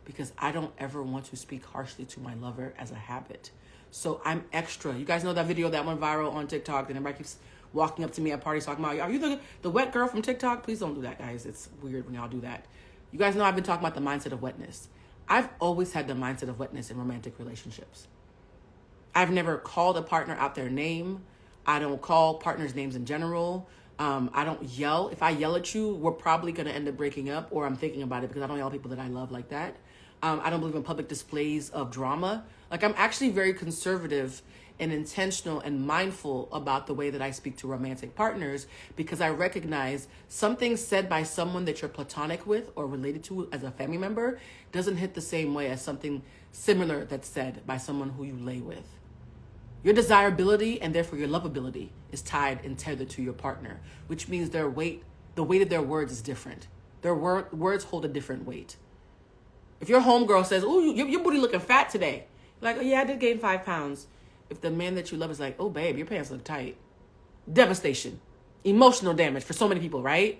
because I don't ever want to speak harshly to my lover as a habit. So I'm extra. You guys know that video that went viral on TikTok and everybody keeps walking up to me at parties talking about, are you the wet girl from TikTok? Please don't do that, guys. It's weird when y'all do that. You guys know I've been talking about the mindset of wetness. I've always had the mindset of wetness in romantic relationships. I've never called a partner out their name. I don't call partners names in general. I don't yell. If I yell at you, we're probably going to end up breaking up, or I'm thinking about it because I don't yell at people that I love like that. I don't believe in public displays of drama. Like, I'm actually very conservative and intentional and mindful about the way that I speak to romantic partners because I recognize something said by someone that you're platonic with or related to as a family member doesn't hit the same way as something similar that's said by someone who you lay with. Your desirability and therefore your lovability is tied and tethered to your partner, which means the weight of their words is different. Their words hold a different weight. If your homegirl says, "Oh, your booty looking fat today," you're like, "Oh yeah, I did gain 5 pounds." If the man that you love is like, "Oh babe, your pants look tight," devastation, emotional damage for so many people, right?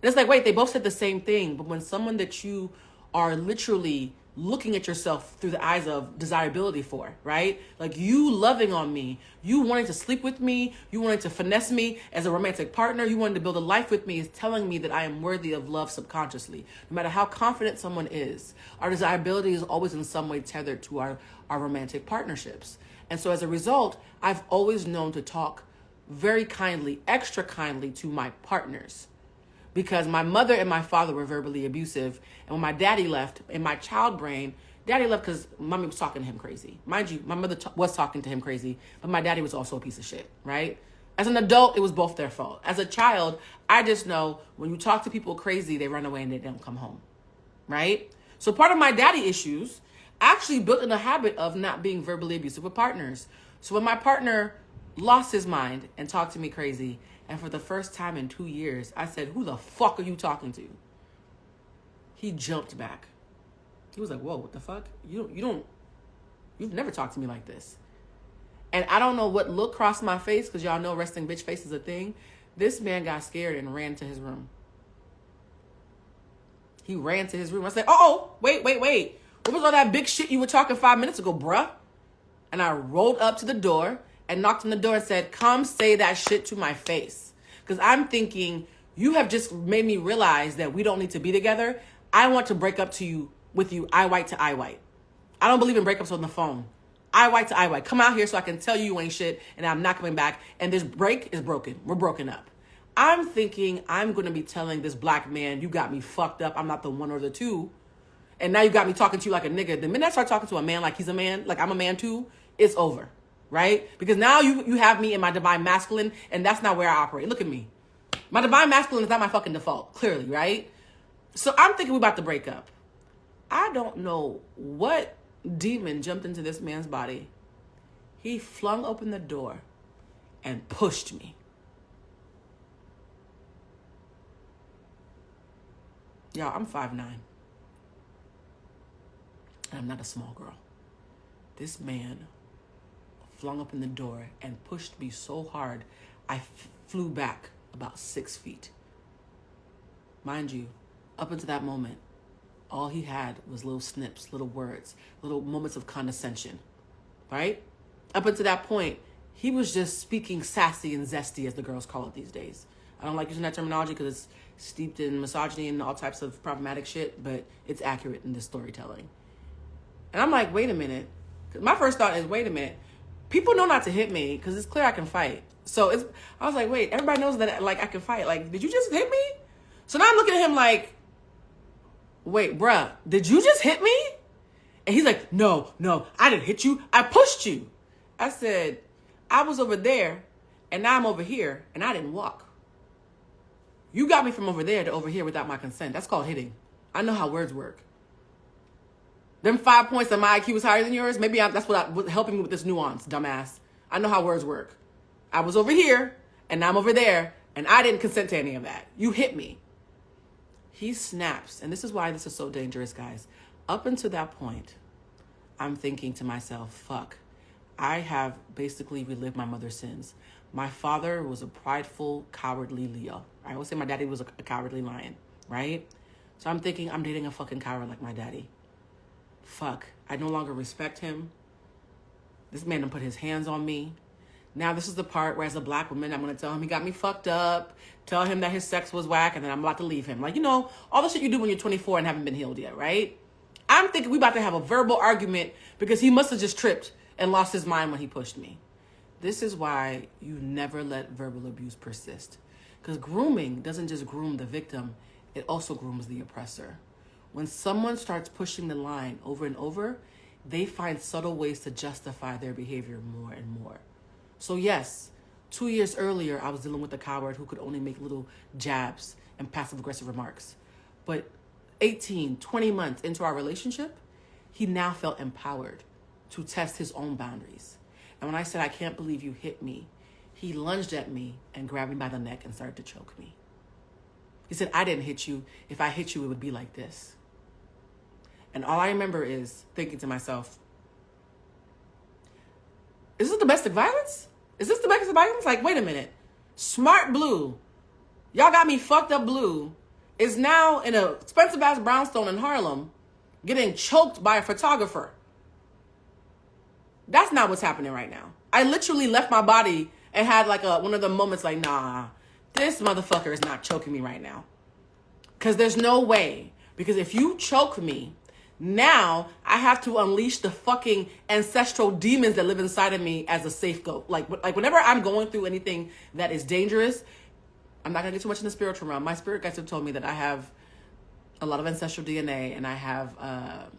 And it's like, wait, they both said the same thing, but when someone that you are literally looking at yourself through the eyes of desirability for, right? Like you loving on me, you wanting to sleep with me, you wanting to finesse me as a romantic partner, you wanting to build a life with me is telling me that I am worthy of love subconsciously. No matter how confident someone is, our desirability is always in some way tethered to our romantic partnerships. And so as a result, I've always known to talk very kindly, extra kindly to my partners. Because my mother and my father were verbally abusive. And when my daddy left, in my child brain, daddy left because mommy was talking to him crazy. Mind you, my mother was talking to him crazy, but my daddy was also a piece of shit, right? As an adult, it was both their fault. As a child, I just know when you talk to people crazy, they run away and they don't come home, right? So part of my daddy issues actually built in a habit of not being verbally abusive with partners. So when my partner lost his mind and talked to me crazy, and for the first time in 2 years, I said, "Who the fuck are you talking to?" He jumped back. He was like, "Whoa, what the fuck? You've never talked to me like this." And I don't know what look crossed my face, because y'all know resting bitch face is a thing. This man got scared and ran to his room. He ran to his room. I said, "Oh, wait. What was all that big shit you were talking 5 minutes ago, bruh?" And I rolled up to the door and knocked on the door and said, "Come say that shit to my face." Because I'm thinking, you have just made me realize that we don't need to be together. I want to break up with you eye white to eye white. I don't believe in breakups on the phone. Eye white to eye white. Come out here so I can tell you ain't shit and I'm not coming back. And this break is broken. We're broken up. I'm thinking I'm going to be telling this black man, "You got me fucked up. I'm not the one or the two. And now you got me talking to you like a nigga." The minute I start talking to a man like he's a man, like I'm a man too, it's over. Right? Because now you have me in my divine masculine, and that's not where I operate. Look at me. My divine masculine is not my fucking default, clearly, right? So I'm thinking we're about to break up. I don't know what demon jumped into this man's body. He flung open the door and pushed me. Y'all, I'm 5'9". And I'm not a small girl. This man flung open the door and pushed me so hard, I flew back about 6 feet. Mind you, up until that moment, all he had was little snips, little words, little moments of condescension, right? Up until that point, he was just speaking sassy and zesty, as the girls call it these days. I don't like using that terminology because it's steeped in misogyny and all types of problematic shit, but it's accurate in this storytelling. And I'm like, wait a minute. My first thought is, wait a minute. People know not to hit me because it's clear I can fight. So I was like, wait, everybody knows that like I can fight. Like, did you just hit me? So now I'm looking at him like, wait, bruh, did you just hit me? And he's like, no, I didn't hit you. I pushed you. I said, I was over there and now I'm over here and I didn't walk. You got me from over there to over here without my consent. That's called hitting. I know how words work. Them 5 points that my IQ was higher than yours, maybe that's what helping me with this nuance, dumbass. I know how words work. I was over here and now I'm over there and I didn't consent to any of that. You hit me. He snaps, and this is why this is so dangerous, guys. Up until that point, I'm thinking to myself, fuck, I have basically relived my mother's sins. My father was a prideful, cowardly Leo. I always say my daddy was a cowardly lion, right? So I'm thinking I'm dating a fucking coward like my daddy. Fuck, I no longer respect him. This man done put his hands on me. Now this is the part where as a black woman, I'm going to tell him he got me fucked up, tell him that his sex was whack, and then I'm about to leave him. Like, you know, all the shit you do when you're 24 and haven't been healed yet, right? I'm thinking we about to have a verbal argument because he must have just tripped and lost his mind when he pushed me. This is why you never let verbal abuse persist. Because grooming doesn't just groom the victim, it also grooms the oppressor. When someone starts pushing the line over and over, they find subtle ways to justify their behavior more and more. So yes, 2 years earlier, I was dealing with a coward who could only make little jabs and passive-aggressive remarks. But 18, 20 months into our relationship, he now felt empowered to test his own boundaries. And when I said, I can't believe you hit me, he lunged at me and grabbed me by the neck and started to choke me. He said, I didn't hit you. If I hit you, it would be like this. And all I remember is thinking to myself, is this domestic violence? Is this domestic violence? Like, wait a minute. Smart Blue, y'all got me fucked up Blue, is now in an expensive-ass brownstone in Harlem getting choked by a photographer. That's not what's happening right now. I literally left my body and had like one of the moments like, nah, this motherfucker is not choking me right now. Because there's no way. Because if you choke me, now I have to unleash the fucking ancestral demons that live inside of me as a scapegoat. Like whenever I'm going through anything that is dangerous, I'm not going to get too much in the spiritual realm. My spirit guides have told me that I have a lot of ancestral DNA and I have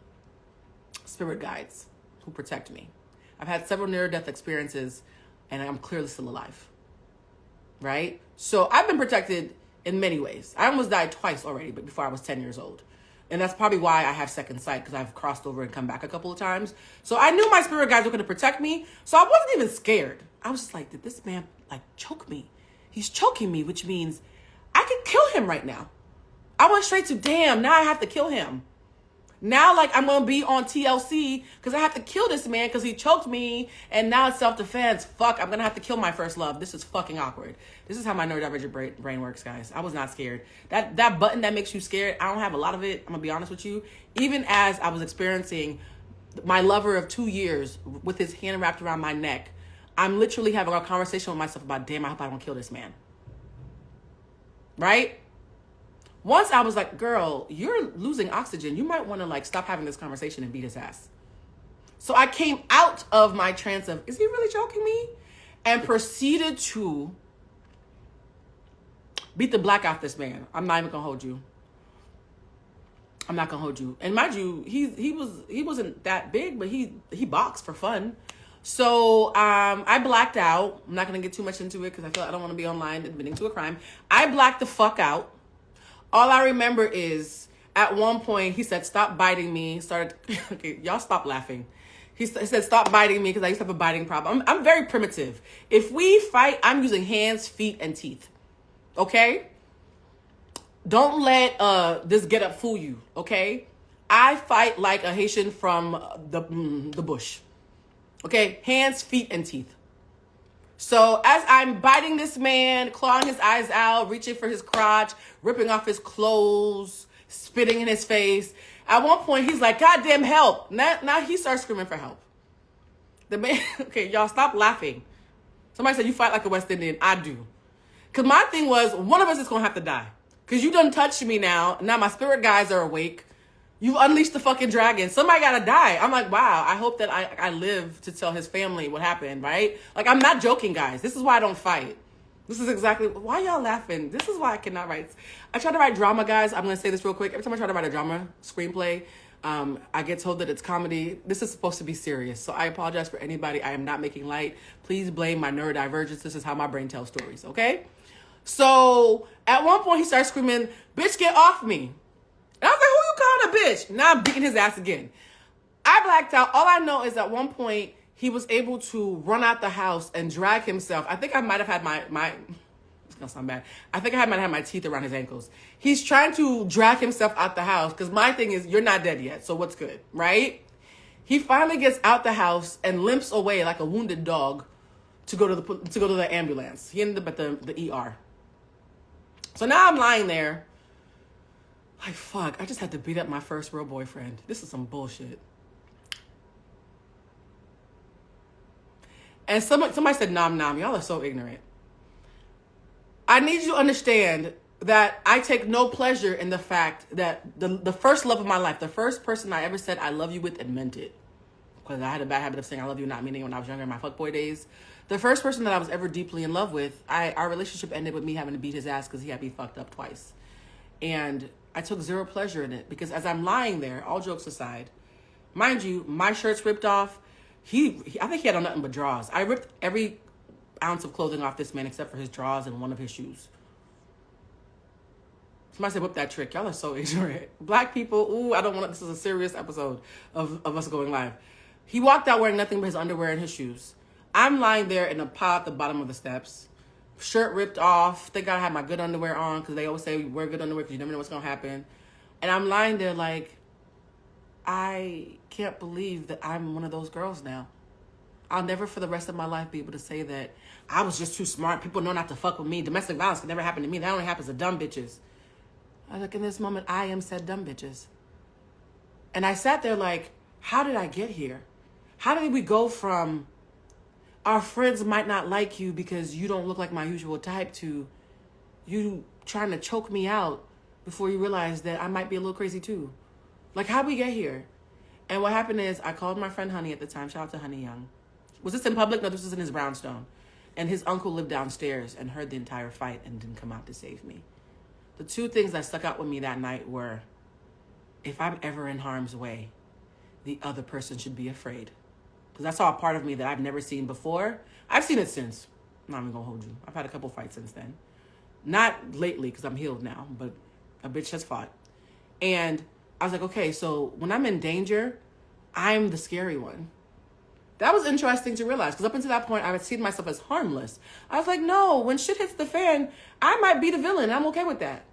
spirit guides who protect me. I've had several near-death experiences and I'm clearly still alive. Right? So I've been protected in many ways. I almost died twice already, but before I was 10 years old. And that's probably why I have second sight, because I've crossed over and come back a couple of times. So I knew my spirit guides were going to protect me. So I wasn't even scared. I was just like, did this man like choke me? He's choking me, which means I could kill him right now. I went straight to, damn, now I have to kill him. Now, like, I'm going to be on TLC because I have to kill this man because he choked me. And now it's self-defense. Fuck, I'm going to have to kill my first love. This is fucking awkward. This is how my neurodivergent brain works, guys. I was not scared. That button that makes you scared, I don't have a lot of it. I'm going to be honest with you. Even as I was experiencing my lover of 2 years with his hand wrapped around my neck, I'm literally having a conversation with myself about, damn, I hope I don't kill this man. Right? Once I was like, girl, you're losing oxygen. You might want to like stop having this conversation and beat his ass. So I came out of my trance of, is he really choking me? And proceeded to beat the black out this man. I'm not even going to hold you. I'm not going to hold you. And mind you, he wasn't that big, but he boxed for fun. So I blacked out. I'm not going to get too much into it because I feel like I don't want to be online admitting to a crime. I blacked the fuck out. All I remember is at one point he said, stop biting me. Okay, y'all stop laughing. He said, stop biting me because I used to have a biting problem. I'm very primitive. If we fight, I'm using hands, feet, and teeth. Okay? Don't let this get up fool you. Okay? I fight like a Haitian from the bush. Okay? Hands, feet, and teeth. So as I'm biting this man, clawing his eyes out, reaching for his crotch, ripping off his clothes, spitting in his face, at one point he's like, goddamn help. Now he starts screaming for help. The man, okay, y'all stop laughing. Somebody said you fight like a West Indian. I do. Because my thing was, one of us is going to have to die. Because you done touched me now. Now my spirit guides are awake. You unleashed the fucking dragon. Somebody gotta die. I'm like, wow, I hope that I live to tell his family what happened, right? Like, I'm not joking, guys. This is why I don't fight. This is exactly, why y'all laughing? This is why I cannot write. I try to write drama, guys. I'm gonna say this real quick. Every time I try to write a drama screenplay, I get told that it's comedy. This is supposed to be serious. So I apologize for anybody. I am not making light. Please blame my neurodivergence. This is how my brain tells stories, okay? So at one point he starts screaming, bitch, get off me. And I was like, who you calling a bitch? Now I'm beating his ass again. I blacked out. All I know is at one point, he was able to run out the house and drag himself. I think I might have had my it's gonna sound bad. I think I might have had my teeth around his ankles. He's trying to drag himself out the house because my thing is, you're not dead yet, so what's good, right? He finally gets out the house and limps away like a wounded dog to go to the ambulance. He ended up at the ER. So now I'm lying there. Like, fuck, I just had to beat up my first real boyfriend. This is some bullshit. And somebody said, nom nom. Y'all are so ignorant. I need you to understand that I take no pleasure in the fact that the first love of my life, the first person I ever said I love you with and meant it, because I had a bad habit of saying I love you, not meaning it when I was younger in my fuckboy days. The first person that I was ever deeply in love with, our relationship ended with me having to beat his ass because he had me fucked up twice. And I took zero pleasure in it because as I'm lying there, all jokes aside, mind you, my shirt's ripped off. I think he had on nothing but drawers. I ripped every ounce of clothing off this man except for his drawers and one of his shoes. Somebody said, whip that trick. Y'all are so ignorant. Black people, ooh, I don't want this is a serious episode of us going live. He walked out wearing nothing but his underwear and his shoes. I'm lying there in a pile at the bottom of the steps. Shirt ripped off. Thank God I had my good underwear on because they always say wear good underwear because you never know what's going to happen. And I'm lying there like, I can't believe that I'm one of those girls now. I'll never for the rest of my life be able to say that I was just too smart. People know not to fuck with me. Domestic violence can never happen to me. That only happens to dumb bitches. I like in this moment, I am said dumb bitches. And I sat there like, how did I get here? How did we go from our friends might not like you because you don't look like my usual type to you trying to choke me out before you realize that I might be a little crazy too? Like, how'd we get here? And what happened is I called my friend Honey at the time. Shout out to Honey Young. Was this in public? No, this was in his brownstone. And his uncle lived downstairs and heard the entire fight and didn't come out to save me. The two things that stuck out with me that night were, if I'm ever in harm's way, the other person should be afraid. Because I saw a part of me that I've never seen before. I've seen it since. I'm not even going to hold you. I've had a couple fights since then. Not lately because I'm healed now, but a bitch has fought. And I was like, okay, so when I'm in danger, I'm the scary one. That was interesting to realize because up until that point, I had seen myself as harmless. I was like, no, when shit hits the fan, I might be the villain. I'm okay with that.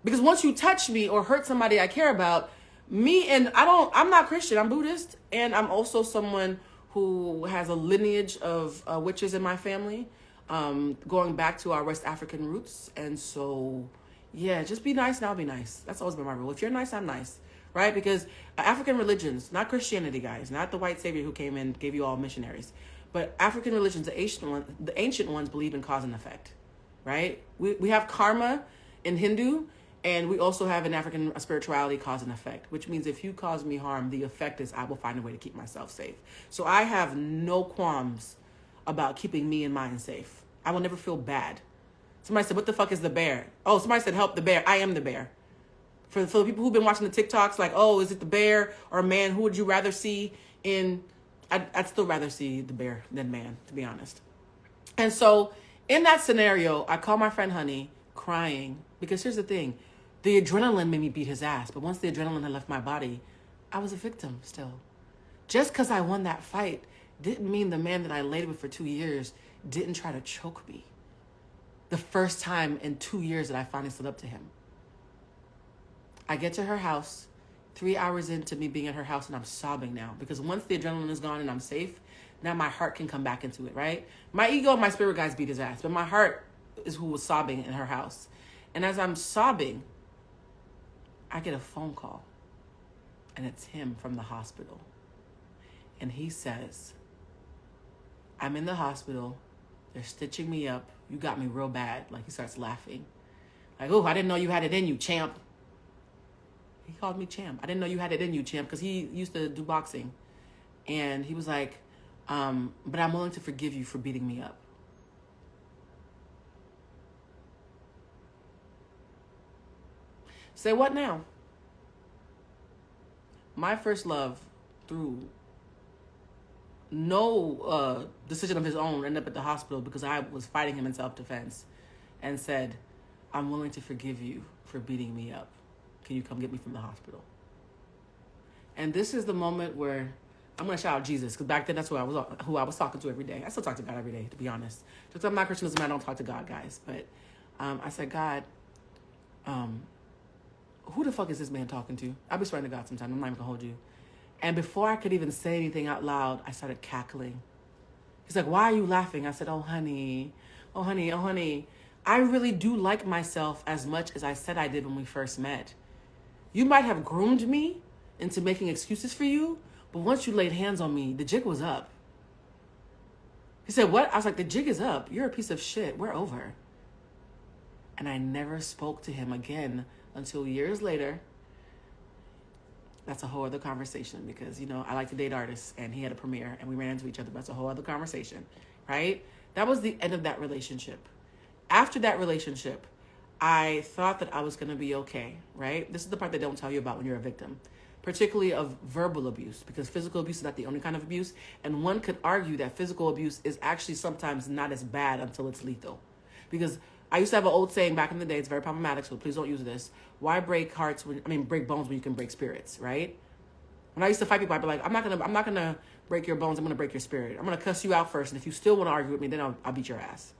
Because once you touch me or hurt somebody I care about, I'm not Christian, I'm Buddhist. And I'm also someone who has a lineage of witches in my family, going back to our West African roots. And so, yeah, just be nice and I'll be nice. That's always been my rule. If you're nice, I'm nice. Right? Because African religions, not Christianity, guys, not the white savior who came in, gave you all missionaries, but African religions, the ancient ones believe in cause and effect, right? We have karma in Hindu, and we also have in African spirituality cause and effect, which means if you cause me harm, the effect is I will find a way to keep myself safe. So I have no qualms about keeping me and mine safe. I will never feel bad. Somebody said, what the fuck is the bear? Oh, somebody said, help the bear. I am the bear. For the people who've been watching the TikToks, like, oh, is it the bear or man? Who would you rather see in? I'd still rather see the bear than man, to be honest. And so in that scenario, I call my friend Honey crying because here's the thing. The adrenaline made me beat his ass. But once the adrenaline had left my body, I was a victim still. Just because I won that fight didn't mean the man that I laid with for 2 years didn't try to choke me. The first time in 2 years that I finally stood up to him. I get to her house, 3 hours into me being at her house, and I'm sobbing now. Because once the adrenaline is gone and I'm safe, now my heart can come back into it, right? My ego and my spirit guys beat his ass, but my heart is who was sobbing in her house. And as I'm sobbing, I get a phone call. And it's him from the hospital. And he says, I'm in the hospital. They're stitching me up. You got me real bad. Like, he starts laughing. Like, oh, I didn't know you had it in you, champ. He called me champ. I didn't know you had it in you, champ, because he used to do boxing. And he was like, but I'm willing to forgive you for beating me up. Say what now? My first love, through no decision of his own, ended up at the hospital because I was fighting him in self-defense and said, I'm willing to forgive you for beating me up. Can you come get me from the hospital? And this is the moment where I'm going to shout out Jesus, because back then that's who I was talking to every day. I still talk to God every day, to be honest. Just I'm not Christian doesn't mean I don't talk to God, guys. But I said, God, who the fuck is this man talking to? I'll be swearing to God sometimes. I'm not even going to hold you. And before I could even say anything out loud, I started cackling. He's like, why are you laughing? I said, oh, honey. Oh, honey. Oh, honey. I really do like myself as much as I said I did when we first met. You might have groomed me into making excuses for you, but once you laid hands on me, the jig was up. He said, what? I was like, the jig is up. You're a piece of shit. We're over. And I never spoke to him again until years later. That's a whole other conversation because, you know, I like to date artists and he had a premiere and we ran into each other. But that's a whole other conversation, right? That was the end of that relationship. After that relationship, I thought that I was going to be okay, right? This is the part they don't tell you about when you're a victim, particularly of verbal abuse, because physical abuse is not the only kind of abuse. And one could argue that physical abuse is actually sometimes not as bad until it's lethal. Because I used to have an old saying back in the day, it's very problematic, so please don't use this. Why break break bones when you can break spirits, right? When I used to fight people, I'd be like, I'm not gonna break your bones, I'm gonna break your spirit. I'm gonna cuss you out first, and if you still want to argue with me, then I'll beat your ass.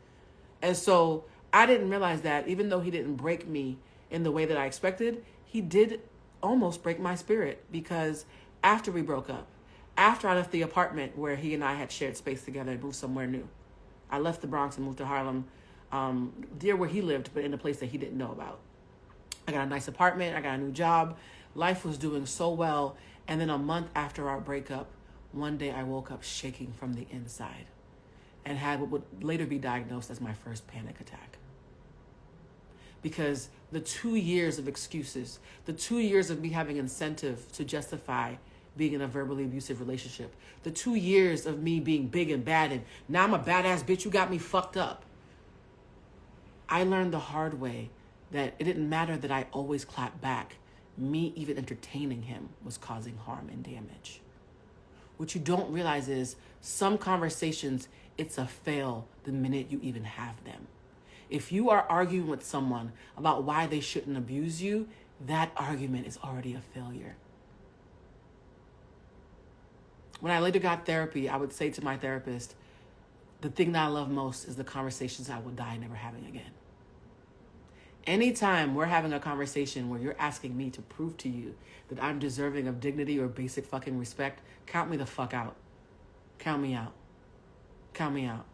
And so I didn't realize that even though he didn't break me in the way that I expected, he did almost break my spirit, because after we broke up, after I left the apartment where he and I had shared space together and moved somewhere new, I left the Bronx and moved to Harlem, near where he lived, but in a place that he didn't know about. I got a nice apartment. I got a new job. Life was doing so well. And then a month after our breakup, one day I woke up shaking from the inside and had what would later be diagnosed as my first panic attack. Because the 2 years of excuses, the 2 years of me having incentive to justify being in a verbally abusive relationship, the 2 years of me being big and bad and now I'm a badass bitch, you got me fucked up. I learned the hard way that it didn't matter that I always clapped back. Me even entertaining him was causing harm and damage. What you don't realize is some conversations, it's a fail the minute you even have them. If you are arguing with someone about why they shouldn't abuse you, that argument is already a failure. When I later got therapy, I would say to my therapist, the thing that I love most is the conversations I will die never having again. Anytime we're having a conversation where you're asking me to prove to you that I'm deserving of dignity or basic fucking respect, count me the fuck out. Count me out. Count me out.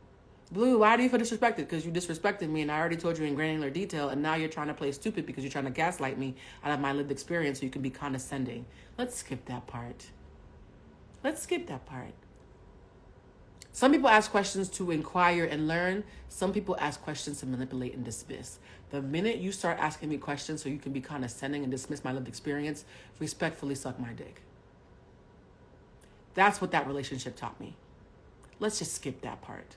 Blue, why do you feel disrespected? Because you disrespected me and I already told you in granular detail, and now you're trying to play stupid because you're trying to gaslight me out of my lived experience so you can be condescending. Let's skip that part. Let's skip that part. Some people ask questions to inquire and learn. Some people ask questions to manipulate and dismiss. The minute you start asking me questions so you can be condescending and dismiss my lived experience, respectfully suck my dick. That's what that relationship taught me. Let's just skip that part.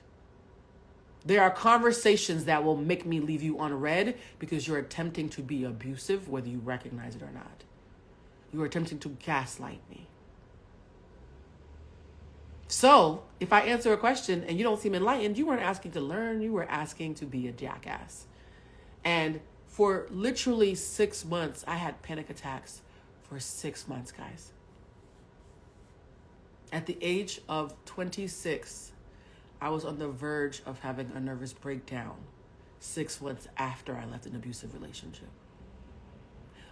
There are conversations that will make me leave you unread because you're attempting to be abusive, whether you recognize it or not. You are attempting to gaslight me. So, if I answer a question and you don't seem enlightened, you weren't asking to learn, you were asking to be a jackass. And for literally 6 months, I had panic attacks for 6 months, guys. At the age of 26, I was on the verge of having a nervous breakdown 6 months after I left an abusive relationship.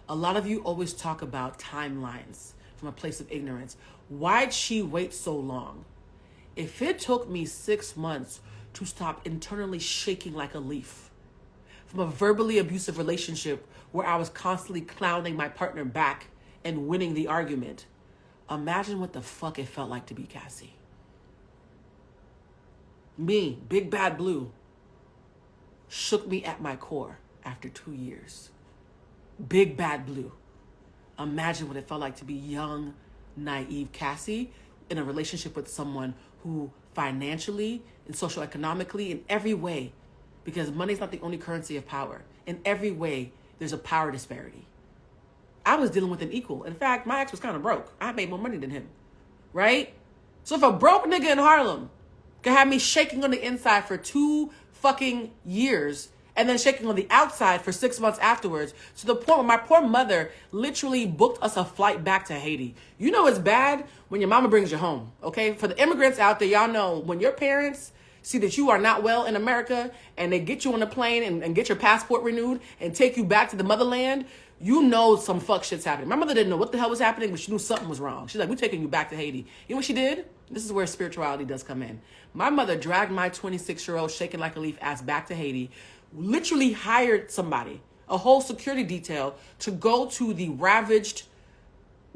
A lot of you always talk about timelines from a place of ignorance. Why'd she wait so long? If it took me 6 months to stop internally shaking like a leaf from a verbally abusive relationship where I was constantly clowning my partner back and winning the argument, imagine what the fuck it felt like to be Cassie. Me, Big Bad Blue, shook me at my core after 2 years. Big Bad Blue. Imagine what it felt like to be young, naive Cassie in a relationship with someone who financially and socioeconomically, in every way, because money's not the only currency of power, in every way, there's a power disparity. I was dealing with an equal. In fact, my ex was kind of broke. I made more money than him, right? So if a broke nigga in Harlem could have me shaking on the inside for 2 fucking years and then shaking on the outside for 6 months afterwards, to the point where my poor mother literally booked us a flight back to Haiti. You know it's bad when your mama brings you home, okay? For the immigrants out there, y'all know when your parents see that you are not well in America and they get you on a plane and get your passport renewed and take you back to the motherland, you know some fuck shit's happening. My mother didn't know what the hell was happening, but she knew something was wrong. She's like, we're taking you back to Haiti. You know what she did? This is where spirituality does come in. My mother dragged my 26-year-old shaking like a leaf ass back to Haiti, literally hired somebody, a whole security detail, to go to the ravaged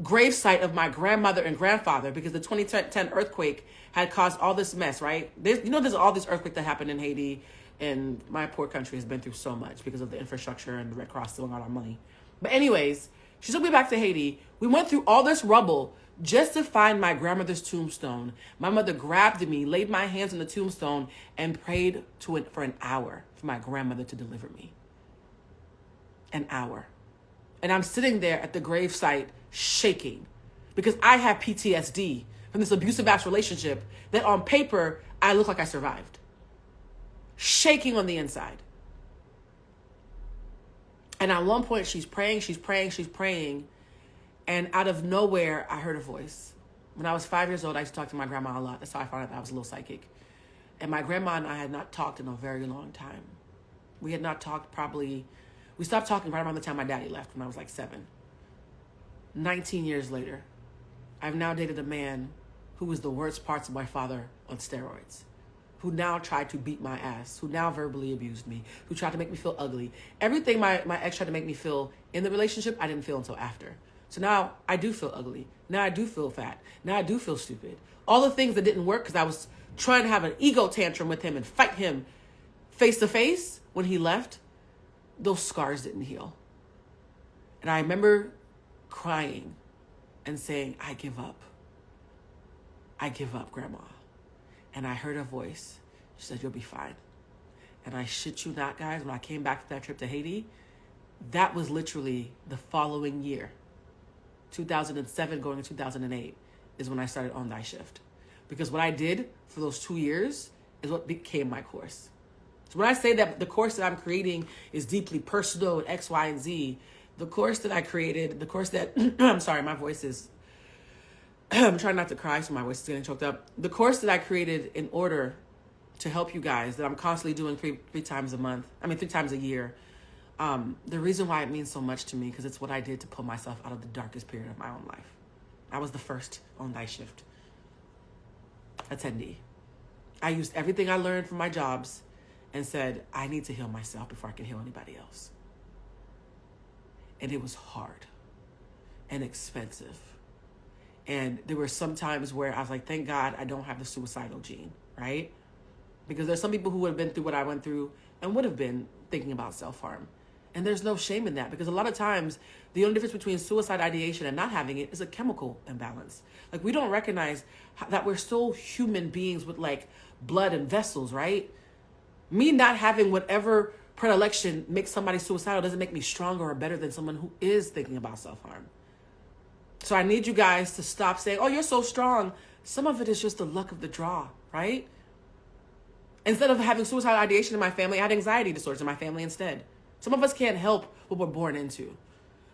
gravesite of my grandmother and grandfather because the 2010 earthquake had caused all this mess, right? There's all this earthquake that happened in Haiti, and my poor country has been through so much because of the infrastructure and the Red Cross stealing all our money. But anyways, she took me back to Haiti. We went through all this rubble just to find my grandmother's tombstone. My mother grabbed me, laid my hands on the tombstone, and prayed to it for an hour for my grandmother to deliver me. An hour. And I'm sitting there at the gravesite shaking because I have PTSD from this abusive ass relationship that on paper, I look like I survived. Shaking on the inside. And at one point, she's praying. And out of nowhere, I heard a voice. When I was 5 years old, I used to talk to my grandma a lot. That's how I found out that I was a little psychic. And my grandma and I had not talked in a very long time. We had not talked we stopped talking right around the time my daddy left when I was like 7. 19 years later, I've now dated a man who was the worst parts of my father on steroids, who now tried to beat my ass, who now verbally abused me, who tried to make me feel ugly. Everything my ex tried to make me feel in the relationship, I didn't feel until after. So now I do feel ugly. Now I do feel fat. Now I do feel stupid. All the things that didn't work because I was trying to have an ego tantrum with him and fight him face to face when he left, those scars didn't heal. And I remember crying and saying, I give up. I give up, Grandma. And I heard a voice. She said, you'll be fine. And I shit you not, guys, when I came back from that trip to Haiti, that was literally the following year. 2007 going to 2008 is when I started On Thy Shift. Because what I did for those 2 years is what became my course. So when I say that the course that I'm creating is deeply personal and X, Y, and Z, the course that I created, the course that, I'm sorry, my voice is, I'm trying not to cry, so my voice is getting choked up. The course that I created in order to help you guys, that I'm constantly doing three times a year, the reason why it means so much to me, because it's what I did to pull myself out of the darkest period of my own life. I was the first On Thy Shift attendee. I used everything I learned from my jobs and said, I need to heal myself before I can heal anybody else. And it was hard and expensive. And there were some times where I was like, thank God I don't have the suicidal gene, right? Because there's some people who would have been through what I went through and would have been thinking about self-harm. And there's no shame in that, because a lot of times the only difference between suicide ideation and not having it is a chemical imbalance. Like, we don't recognize that we're still human beings with like blood and vessels, right? Me not having whatever predilection makes somebody suicidal doesn't make me stronger or better than someone who is thinking about self-harm. So I need you guys to stop saying, oh, you're so strong. Some of it is just the luck of the draw, right? Instead of having suicidal ideation in my family, I had anxiety disorders in my family instead. Some of us can't help what we're born into.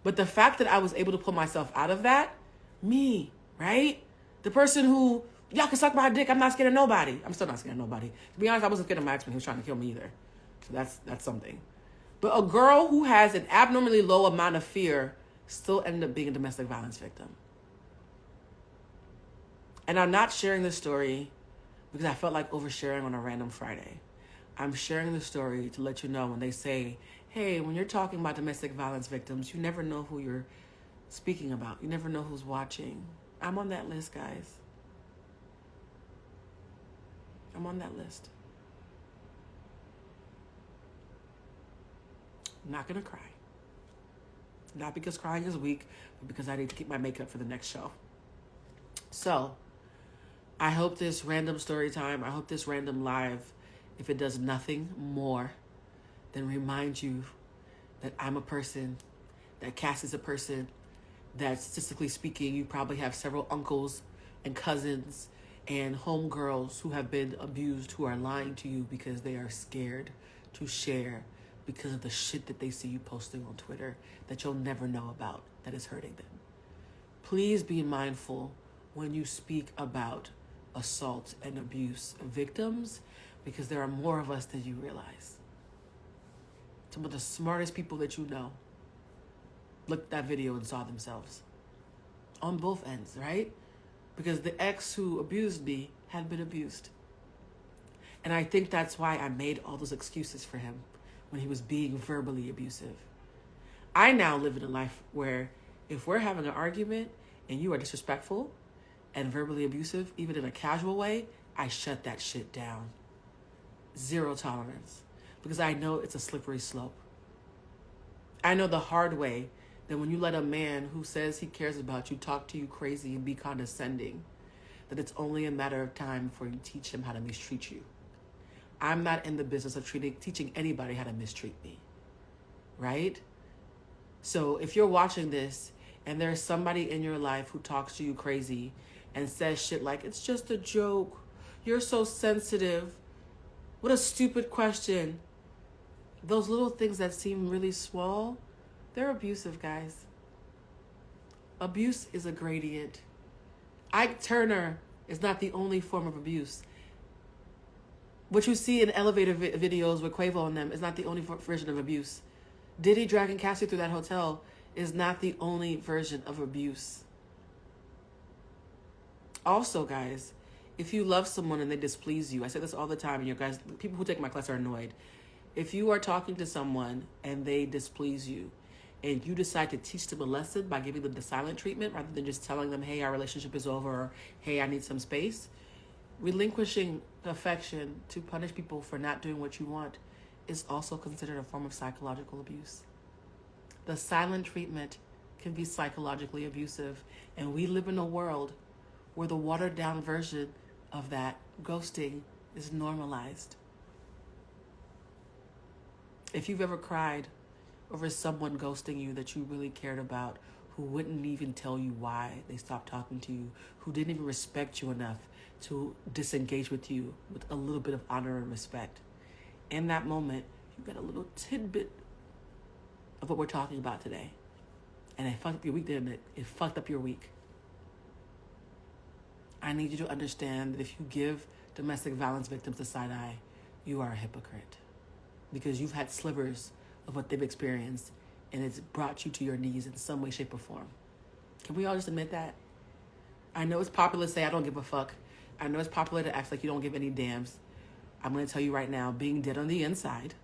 But the fact that I was able to pull myself out of that, me, right? The person who, y'all can suck my dick, I'm not scared of nobody. I'm still not scared of nobody. To be honest, I wasn't scared of my ex when he was trying to kill me either. So that's something. But a girl who has an abnormally low amount of fear still ended up being a domestic violence victim. And I'm not sharing this story because I felt like oversharing on a random Friday. I'm sharing the story to let you know when they say, hey, when you're talking about domestic violence victims, you never know who you're speaking about. You never know who's watching. I'm on that list, guys. I'm on that list. I'm not going to cry. Not because crying is weak, but because I need to keep my makeup for the next show. So, I hope this random story time, I hope this random live, if it does nothing more than remind you that I'm a person, that Cass is a person, that statistically speaking, you probably have several uncles and cousins and homegirls who have been abused, who are lying to you because they are scared to share because of the shit that they see you posting on Twitter that you'll never know about that is hurting them. Please be mindful when you speak about assault and abuse victims, because there are more of us than you realize. Some of the smartest people that you know looked at that video and saw themselves on both ends, right? Because the ex who abused me had been abused. And I think that's why I made all those excuses for him when he was being verbally abusive. I now live in a life where if we're having an argument and you are disrespectful and verbally abusive, even in a casual way, I shut that shit down. Zero tolerance. Because I know it's a slippery slope. I know the hard way that when you let a man who says he cares about you talk to you crazy and be condescending, that it's only a matter of time before you teach him how to mistreat you. I'm not in the business of teaching anybody how to mistreat me, right? So if you're watching this and there's somebody in your life who talks to you crazy and says shit like, it's just a joke, you're so sensitive, what a stupid question. Those little things that seem really small, they're abusive, guys. Abuse is a gradient. Ike Turner is not the only form of abuse. What you see in elevator videos with Quavo and them is not the only version of abuse. Diddy dragging Cassie through that hotel is not the only version of abuse. Also, guys, if you love someone and they displease you, I say this all the time, and you guys, people who take my class are annoyed. If you are talking to someone and they displease you, and you decide to teach them a lesson by giving them the silent treatment rather than just telling them, hey, our relationship is over, or hey, I need some space, relinquishing affection to punish people for not doing what you want is also considered a form of psychological abuse. The silent treatment can be psychologically abusive, and we live in a world where the watered down version of that ghosting is normalized. If you've ever cried over someone ghosting you that you really cared about, who wouldn't even tell you why they stopped talking to you, who didn't even respect you enough to disengage with you with a little bit of honor and respect, in that moment, you got a little tidbit of what we're talking about today. And it fucked up your week, didn't it? It fucked up your week. I need you to understand that if you give domestic violence victims the side eye, you are a hypocrite. Because you've had slivers of what they've experienced, and it's brought you to your knees in some way, shape, or form. Can we all just admit that? I know it's popular to say, I don't give a fuck. I know it's popular to act like you don't give any damns. I'm going to tell you right now, being dead on the inside,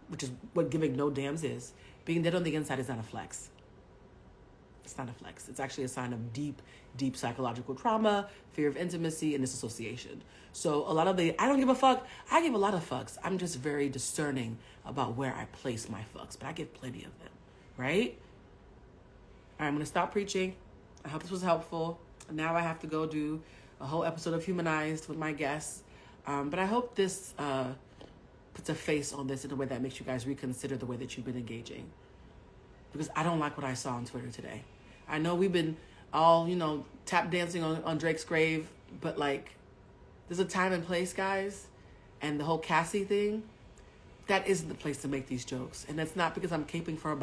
which is what giving no damns is, being dead on the inside is not a flex. It's not a flex. It's actually a sign of deep, deep psychological trauma, fear of intimacy, and disassociation. So a lot of I don't give a fuck, I give a lot of fucks. I'm just very discerning about where I place my fucks, but I give plenty of them, right? All right, I'm going to stop preaching. I hope this was helpful. Now I have to go do a whole episode of Humanized with my guests. But I hope this puts a face on this in a way that makes you guys reconsider the way that you've been engaging. Because I don't like what I saw on Twitter today. I know we've been all, tap dancing on Drake's grave, but there's a time and place, guys. And the whole Cassie thing, that isn't the place to make these jokes. And that's not because I'm caping for a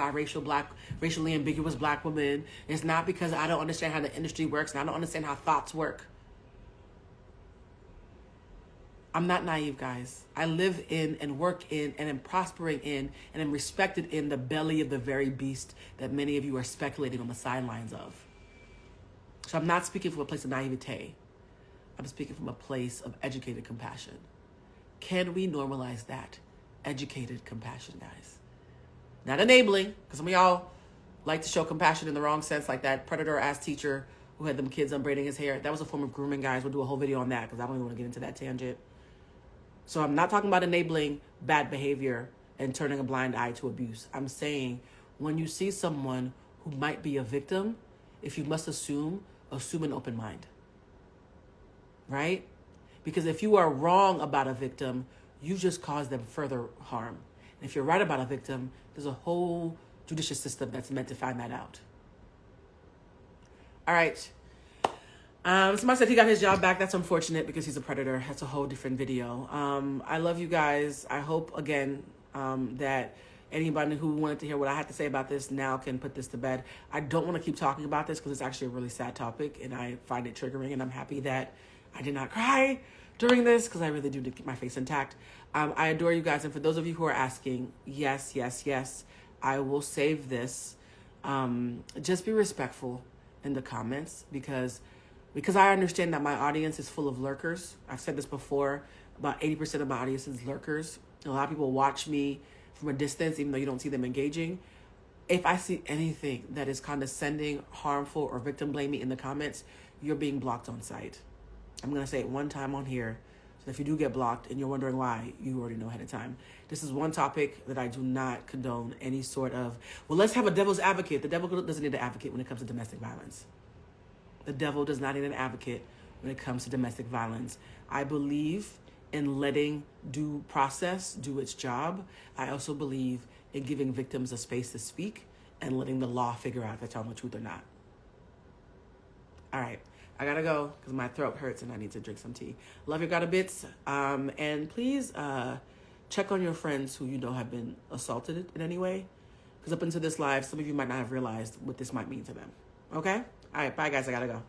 racially ambiguous black woman. It's not because I don't understand how the industry works and I don't understand how thoughts work. I'm not naive, guys. I live in and work in and am prospering in and am respected in the belly of the very beast that many of you are speculating on the sidelines of. So I'm not speaking from a place of naivete. I'm speaking from a place of educated compassion. Can we normalize that? Educated compassion, guys. Not enabling, because some of y'all like to show compassion in the wrong sense, like that predator-ass teacher who had them kids unbraiding his hair. That was a form of grooming, guys. We'll do a whole video on that because I don't even want to get into that tangent. So I'm not talking about enabling bad behavior and turning a blind eye to abuse. I'm saying when you see someone who might be a victim, if you must assume an open mind. Right? Because if you are wrong about a victim, you just cause them further harm. And if you're right about a victim, there's a whole judicial system that's meant to find that out. All right. Somebody said he got his job back. That's unfortunate because he's a predator. That's a whole different video. I love you guys. I hope, again, that anybody who wanted to hear what I had to say about this now can put this to bed. I don't want to keep talking about this because it's actually a really sad topic and I find it triggering, and I'm happy that I did not cry during this because I really do keep my face intact. I adore you guys. And for those of you who are asking, yes, I will save this. Just be respectful in the comments because I understand that my audience is full of lurkers. I've said this before, about 80% of my audience is lurkers. A lot of people watch me from a distance, even though you don't see them engaging. If I see anything that is condescending, harmful, or victim blaming in the comments, you're being blocked on site. I'm going to say it one time on here. So if you do get blocked and you're wondering why, you already know ahead of time. This is one topic that I do not condone any sort of, well, let's have a devil's advocate. The devil doesn't need an advocate when it comes to domestic violence. The devil does not need an advocate when it comes to domestic violence. I believe in letting due process do its job. I also believe in giving victims a space to speak and letting the law figure out if they're telling the truth or not. All right. I gotta go because my throat hurts and I need to drink some tea. Love your gotta bits. And please check on your friends who you know have been assaulted in any way. Because up until this live, some of you might not have realized what this might mean to them. Okay? All right, bye guys, I gotta go.